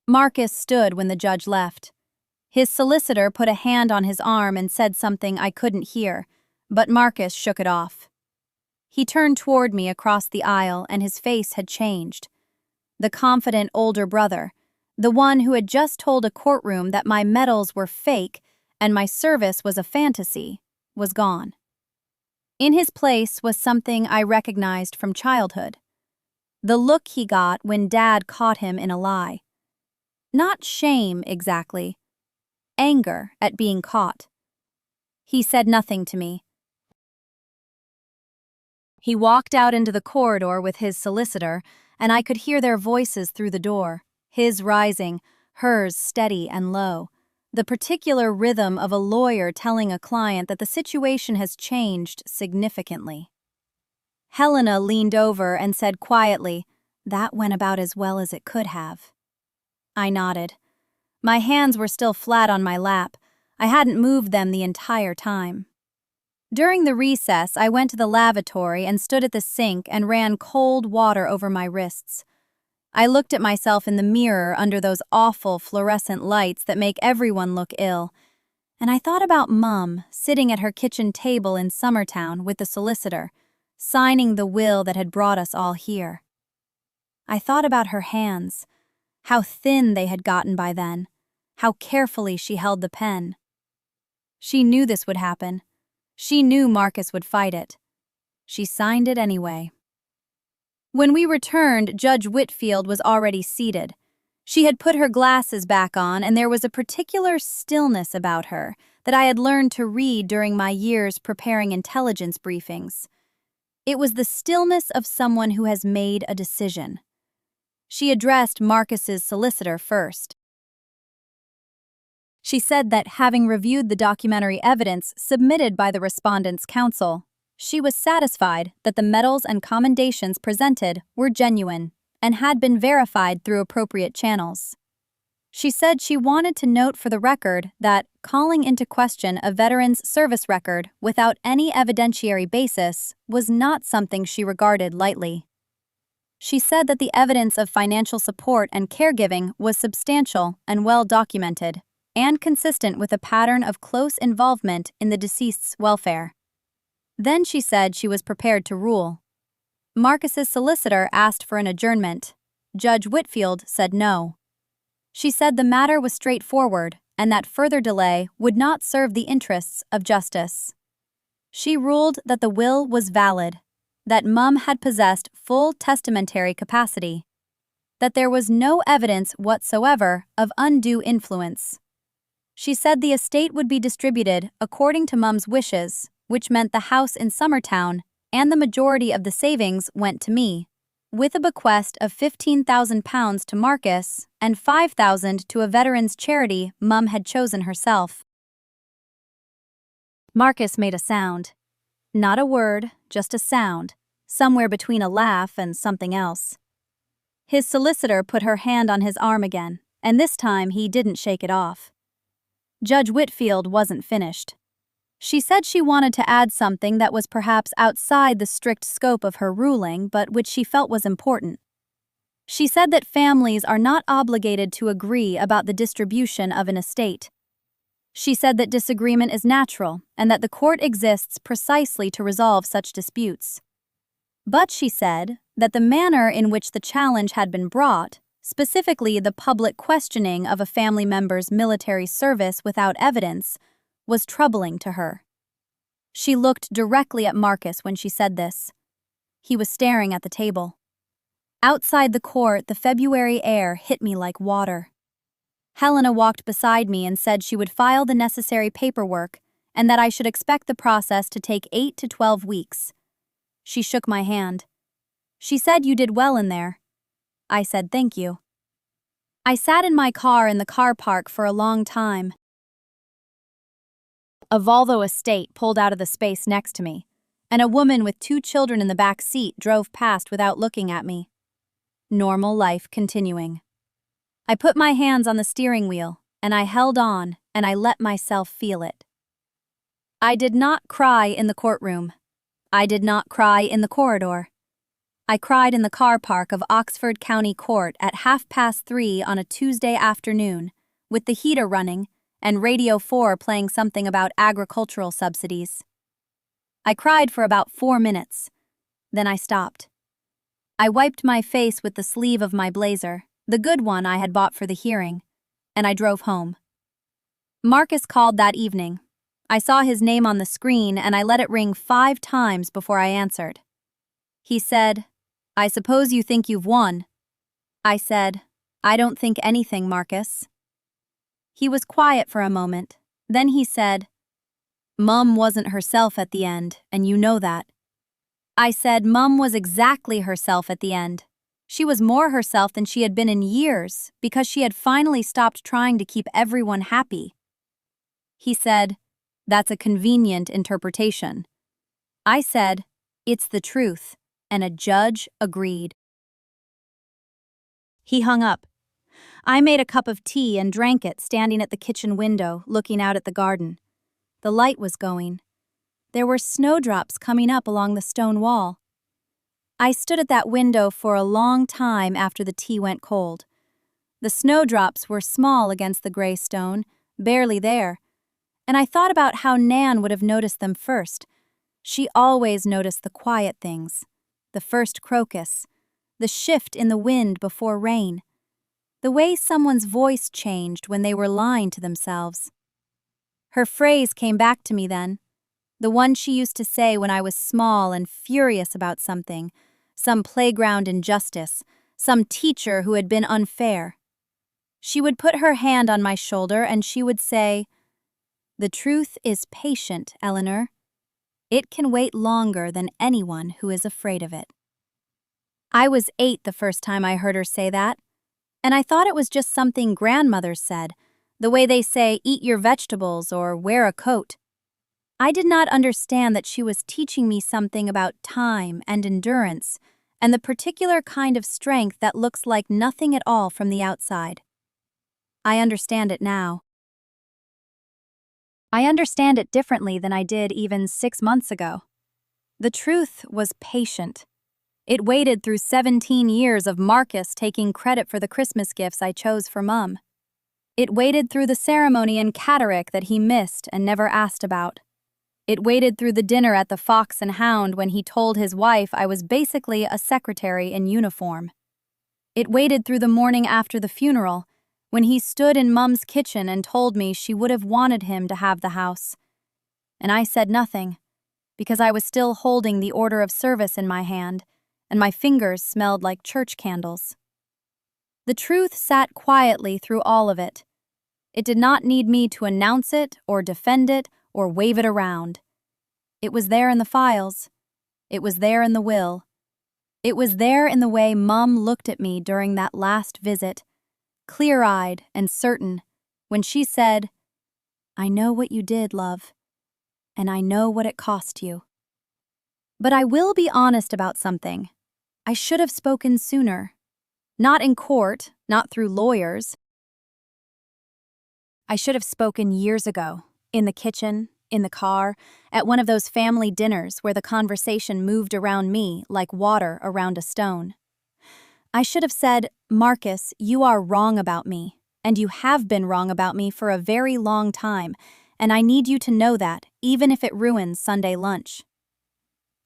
Marcus stood when the judge left. His solicitor put a hand on his arm and said something I couldn't hear, but Marcus shook it off. He turned toward me across the aisle and his face had changed. The confident older brother, the one who had just told a courtroom that my medals were fake and my service was a fantasy, was gone. In his place was something I recognized from childhood. The look he got when Dad caught him in a lie. Not shame, exactly. Anger at being caught. He said nothing to me. He walked out into the corridor with his solicitor, and I could hear their voices through the door, his rising, hers steady and low, the particular rhythm of a lawyer telling a client that the situation has changed significantly. Helena leaned over and said quietly, "That went about as well as it could have." I nodded. My hands were still flat on my lap. I hadn't moved them the entire time. During the recess, I went to the lavatory and stood at the sink and ran cold water over my wrists. I looked at myself in the mirror under those awful fluorescent lights that make everyone look ill, and I thought about Mum sitting at her kitchen table in Summertown with the solicitor, signing the will that had brought us all here. I thought about her hands, how thin they had gotten by then, how carefully she held the pen. She knew this would happen. She knew Marcus would fight it. She signed it anyway. When we returned, Judge Whitfield was already seated. She had put her glasses back on, and there was a particular stillness about her that I had learned to read during my years preparing intelligence briefings. It was the stillness of someone who has made a decision. She addressed Marcus's solicitor first. She said that, having reviewed the documentary evidence submitted by the respondent's counsel, she was satisfied that the medals and commendations presented were genuine and had been verified through appropriate channels. She said she wanted to note for the record that calling into question a veteran's service record without any evidentiary basis was not something she regarded lightly. She said that the evidence of financial support and caregiving was substantial and well documented, and consistent with a pattern of close involvement in the deceased's welfare. Then she said she was prepared to rule. Marcus's solicitor asked for an adjournment. Judge Whitfield said no. She said the matter was straightforward and that further delay would not serve the interests of justice. She ruled that the will was valid, that Mum had possessed full testamentary capacity, that there was no evidence whatsoever of undue influence. She said the estate would be distributed according to Mum's wishes, which meant the house in Summertown and the majority of the savings went to me, with a bequest of £15,000 to Marcus and £5,000 to a veterans' charity Mum had chosen herself. Marcus made a sound. Not a word, just a sound, somewhere between a laugh and something else. His solicitor put her hand on his arm again, and this time he didn't shake it off. Judge Whitfield wasn't finished. She said she wanted to add something that was perhaps outside the strict scope of her ruling, but which she felt was important. She said that families are not obligated to agree about the distribution of an estate. She said that disagreement is natural and that the court exists precisely to resolve such disputes. But she said that the manner in which the challenge had been brought, specifically the public questioning of a family member's military service without evidence, was troubling to her. She looked directly at Marcus when she said this. He was staring at the table. Outside the court, the February air hit me like water. Helena walked beside me and said she would file the necessary paperwork and that I should expect the process to take 8 to 12 weeks. She shook my hand. She said you did well in there. I said thank you. I sat in my car in the car park for a long time. A Volvo Estate pulled out of the space next to me, and a woman with 2 children in the back seat drove past without looking at me. Normal life continuing. I put my hands on the steering wheel, and I held on, and I let myself feel it. I did not cry in the courtroom. I did not cry in the corridor. I cried in the car park of Oxford County Court at 3:30 on a Tuesday afternoon, with the heater running and Radio 4 playing something about agricultural subsidies. I cried for about 4 minutes. Then I stopped. I wiped my face with the sleeve of my blazer, the good one I had bought for the hearing, and I drove home. Marcus called that evening. I saw his name on the screen and I let it ring 5 times before I answered. He said, "I suppose you think you've won." I said, "I don't think anything, Marcus." He was quiet for a moment. Then he said, "Mum wasn't herself at the end, and you know that." I said Mum was exactly herself at the end. She was more herself than she had been in years because she had finally stopped trying to keep everyone happy. He said, "That's a convenient interpretation." I said, "It's the truth," and a judge agreed. He hung up. I made a cup of tea and drank it standing at the kitchen window, looking out at the garden. The light was going. There were snowdrops coming up along the stone wall. I stood at that window for a long time after the tea went cold. The snowdrops were small against the gray stone, barely there, and I thought about how Nan would have noticed them first. She always noticed the quiet things, the first crocus, the shift in the wind before rain, the way someone's voice changed when they were lying to themselves. Her phrase came back to me then, the one she used to say when I was small and furious about something, some playground injustice, some teacher who had been unfair. She would put her hand on my shoulder and she would say, "The truth is patient, Eleanor. It can wait longer than anyone who is afraid of it." I was 8 the first time I heard her say that, and I thought it was just something grandmothers said, the way they say, "Eat your vegetables" or "wear a coat." I did not understand that she was teaching me something about time and endurance and the particular kind of strength that looks like nothing at all from the outside. I understand it now. I understand it differently than I did even 6 months ago. The truth was patient. It waited through 17 years of Marcus taking credit for the Christmas gifts I chose for Mum. It waited through the ceremony in Catterick that he missed and never asked about. It waited through the dinner at the Fox and Hound when he told his wife I was basically a secretary in uniform. It waited through the morning after the funeral, when he stood in Mum's kitchen and told me she would have wanted him to have the house. And I said nothing, because I was still holding the order of service in my hand, and my fingers smelled like church candles. The truth sat quietly through all of it. It did not need me to announce it or defend it or wave it around. It was there in the files. It was there in the will. It was there in the way Mum looked at me during that last visit, clear-eyed and certain, when she said, "I know what you did, love, and I know what it cost you. But I will be honest about something. I should have spoken sooner. Not in court, not through lawyers. I should have spoken years ago, in the kitchen, in the car, at one of those family dinners where the conversation moved around me like water around a stone. I should have said, "Marcus, you are wrong about me, and you have been wrong about me for a very long time, and I need you to know that, even if it ruins Sunday lunch."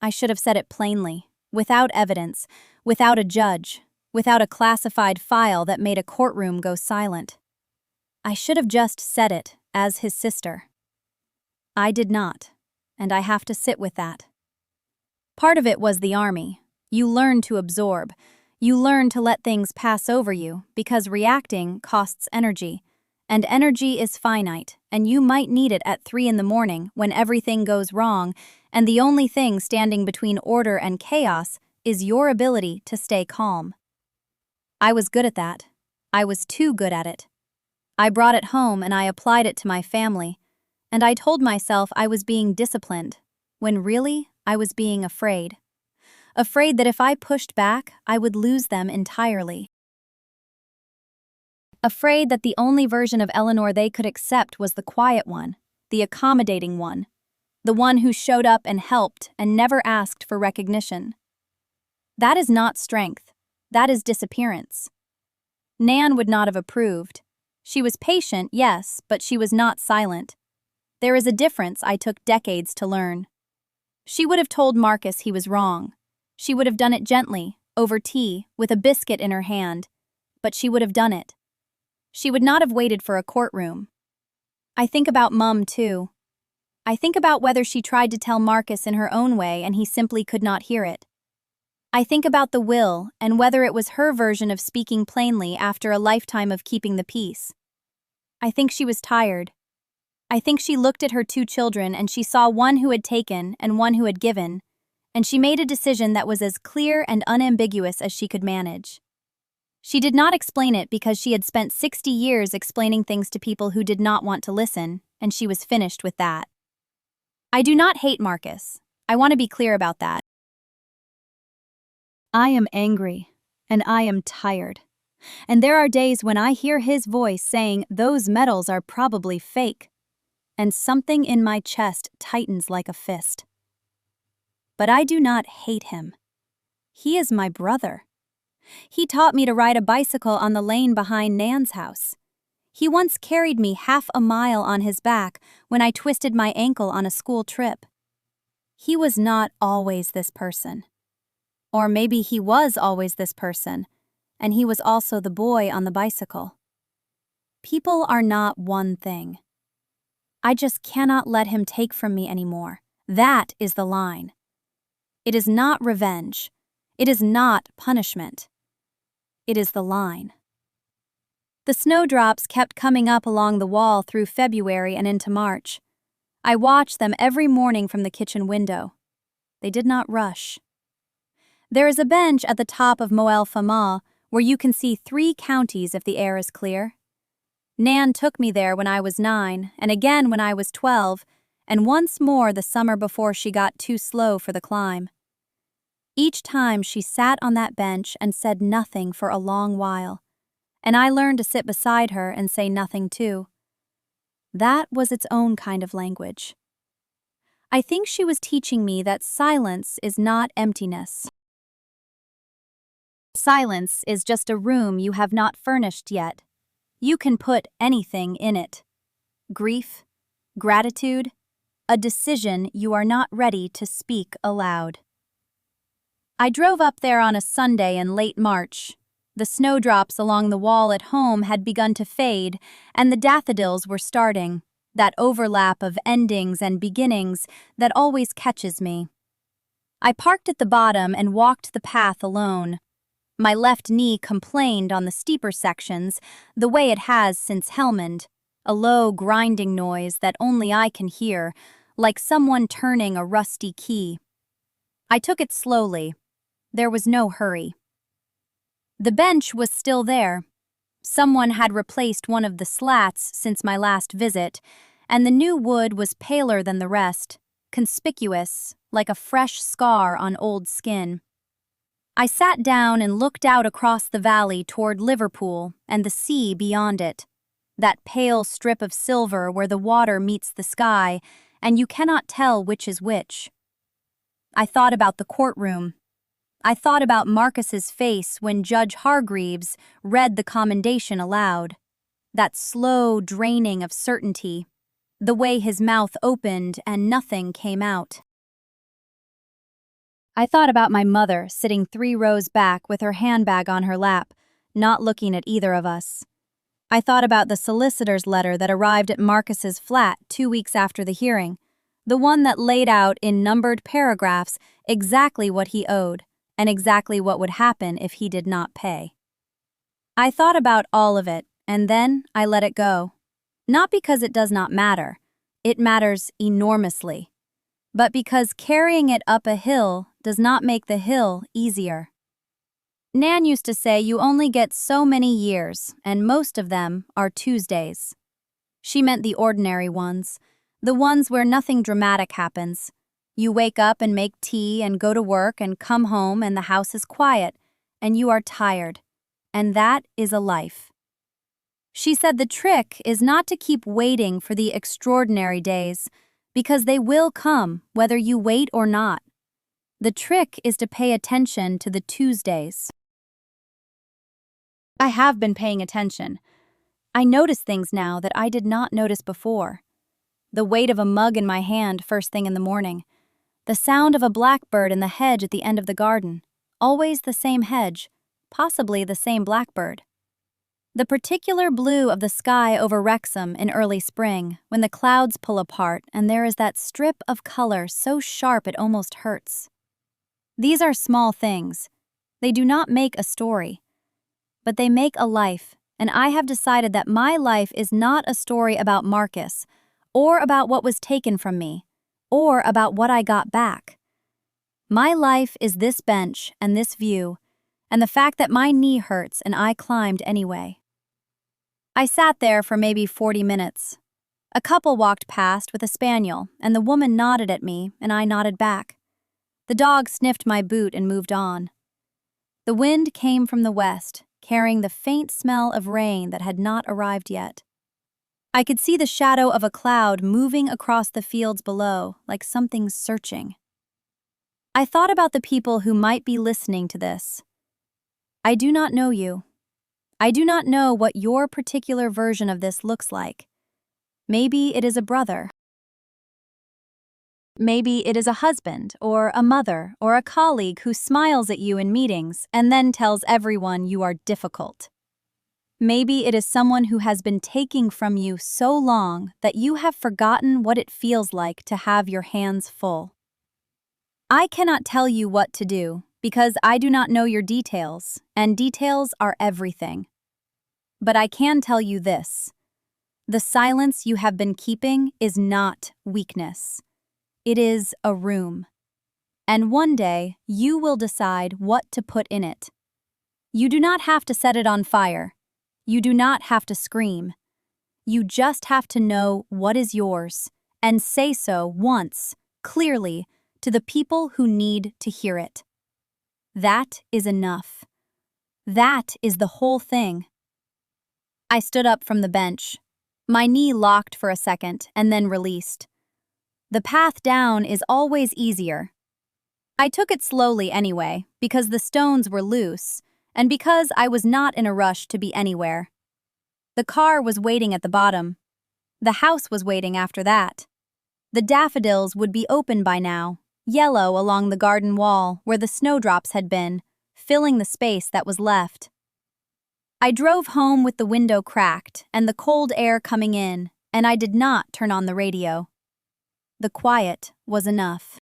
I should have said it plainly, without evidence, without a judge, without a classified file that made a courtroom go silent. I should have just said it, as his sister. I did not, and I have to sit with that. Part of it was the army. You learn to absorb. You learn to let things pass over you because reacting costs energy, and energy is finite, and you might need it at 3 in the morning when everything goes wrong, and the only thing standing between order and chaos is your ability to stay calm. I was good at that. I was too good at it. I brought it home and I applied it to my family, and I told myself I was being disciplined, when really I was being afraid. Afraid that if I pushed back, I would lose them entirely. Afraid that the only version of Eleanor they could accept was the quiet one, the accommodating one, the one who showed up and helped and never asked for recognition. That is not strength. That is disappearance. Nan would not have approved. She was patient, yes, but she was not silent. There is a difference I took decades to learn. She would have told Marcus he was wrong. She would have done it gently, over tea, with a biscuit in her hand, but she would have done it. She would not have waited for a courtroom. I think about Mum, too. I think about whether she tried to tell Marcus in her own way and he simply could not hear it. I think about the will and whether it was her version of speaking plainly after a lifetime of keeping the peace. I think she was tired. I think she looked at her 2 children and she saw one who had taken and one who had given, and she made a decision that was as clear and unambiguous as she could manage. She did not explain it because she had spent 60 years explaining things to people who did not want to listen, and she was finished with that. I do not hate Marcus. I want to be clear about that. I am angry, and I am tired. And there are days when I hear his voice saying those medals are probably fake, and something in my chest tightens like a fist. But I do not hate him. He is my brother. He taught me to ride a bicycle on the lane behind Nan's house. He once carried me half a mile on his back when I twisted my ankle on a school trip. He was not always this person. Or maybe he was always this person, and he was also the boy on the bicycle. People are not one thing. I just cannot let him take from me anymore. That is the line. It is not revenge. It is not punishment. It is the line. The snowdrops kept coming up along the wall through February and into March. I watched them every morning from the kitchen window. They did not rush. There is a bench at the top of Moel Fama where you can see 3 counties if the air is clear. Nan took me there when I was 9, and again when I was 12, and once more the summer before she got too slow for the climb. Each time she sat on that bench and said nothing for a long while, and I learned to sit beside her and say nothing too. That was its own kind of language. I think she was teaching me that silence is not emptiness. Silence is just a room you have not furnished yet. You can put anything in it. Grief, gratitude, a decision you are not ready to speak aloud. I drove up there on a Sunday in late March. The snowdrops along the wall at home had begun to fade, and the daffodils were starting, that overlap of endings and beginnings that always catches me. I parked at the bottom and walked the path alone. My left knee complained on the steeper sections, the way it has since Helmand, a low grinding noise that only I can hear, like someone turning a rusty key. I took it slowly. There was no hurry. The bench was still there. Someone had replaced one of the slats since my last visit, and the new wood was paler than the rest, conspicuous, like a fresh scar on old skin. I sat down and looked out across the valley toward Liverpool and the sea beyond it, that pale strip of silver where the water meets the sky, and you cannot tell which is which. I thought about the courtroom. I thought about Marcus's face when Judge Hargreaves read the commendation aloud, that slow draining of certainty, the way his mouth opened and nothing came out. I thought about my mother sitting 3 rows back with her handbag on her lap, not looking at either of us. I thought about the solicitor's letter that arrived at Marcus's flat 2 weeks after the hearing, the one that laid out in numbered paragraphs exactly what he owed and exactly what would happen if he did not pay. I thought about all of it, and then I let it go. Not because it does not matter. It matters enormously. But because carrying it up a hill does not make the hill easier. Nan used to say you only get so many years, and most of them are Tuesdays. She meant the ordinary ones, the ones where nothing dramatic happens. You wake up and make tea and go to work and come home and the house is quiet, and you are tired. And that is a life. She said the trick is not to keep waiting for the extraordinary days, because they will come whether you wait or not. The trick is to pay attention to the Tuesdays. I have been paying attention. I notice things now that I did not notice before. The weight of a mug in my hand first thing in the morning. The sound of a blackbird in the hedge at the end of the garden. Always the same hedge, possibly the same blackbird. The particular blue of the sky over Wrexham in early spring, when the clouds pull apart and there is that strip of color so sharp it almost hurts. These are small things. They do not make a story, but they make a life, and I have decided that my life is not a story about Marcus, or about what was taken from me, or about what I got back. My life is this bench and this view, and the fact that my knee hurts and I climbed anyway. I sat there for maybe 40 minutes. A couple walked past with a spaniel, and the woman nodded at me, and I nodded back. The dog sniffed my boot and moved on. The wind came from the west, carrying the faint smell of rain that had not arrived yet. I could see the shadow of a cloud moving across the fields below, like something searching. I thought about the people who might be listening to this. I do not know you. I do not know what your particular version of this looks like. Maybe it is a brother. Maybe it is a husband, or a mother, or a colleague who smiles at you in meetings and then tells everyone you are difficult. Maybe it is someone who has been taking from you so long that you have forgotten what it feels like to have your hands full. I cannot tell you what to do because I do not know your details, and details are everything. But I can tell you this: the silence you have been keeping is not weakness. It is a room. And one day, you will decide what to put in it. You do not have to set it on fire. You do not have to scream. You just have to know what is yours and say so once, clearly, to the people who need to hear it. That is enough. That is the whole thing. I stood up from the bench. My knee locked for a second and then released. The path down is always easier. I took it slowly anyway, because the stones were loose, and because I was not in a rush to be anywhere. The car was waiting at the bottom. The house was waiting after that. The daffodils would be open by now, yellow along the garden wall where the snowdrops had been, filling the space that was left. I drove home with the window cracked and the cold air coming in, and I did not turn on the radio. The quiet was enough.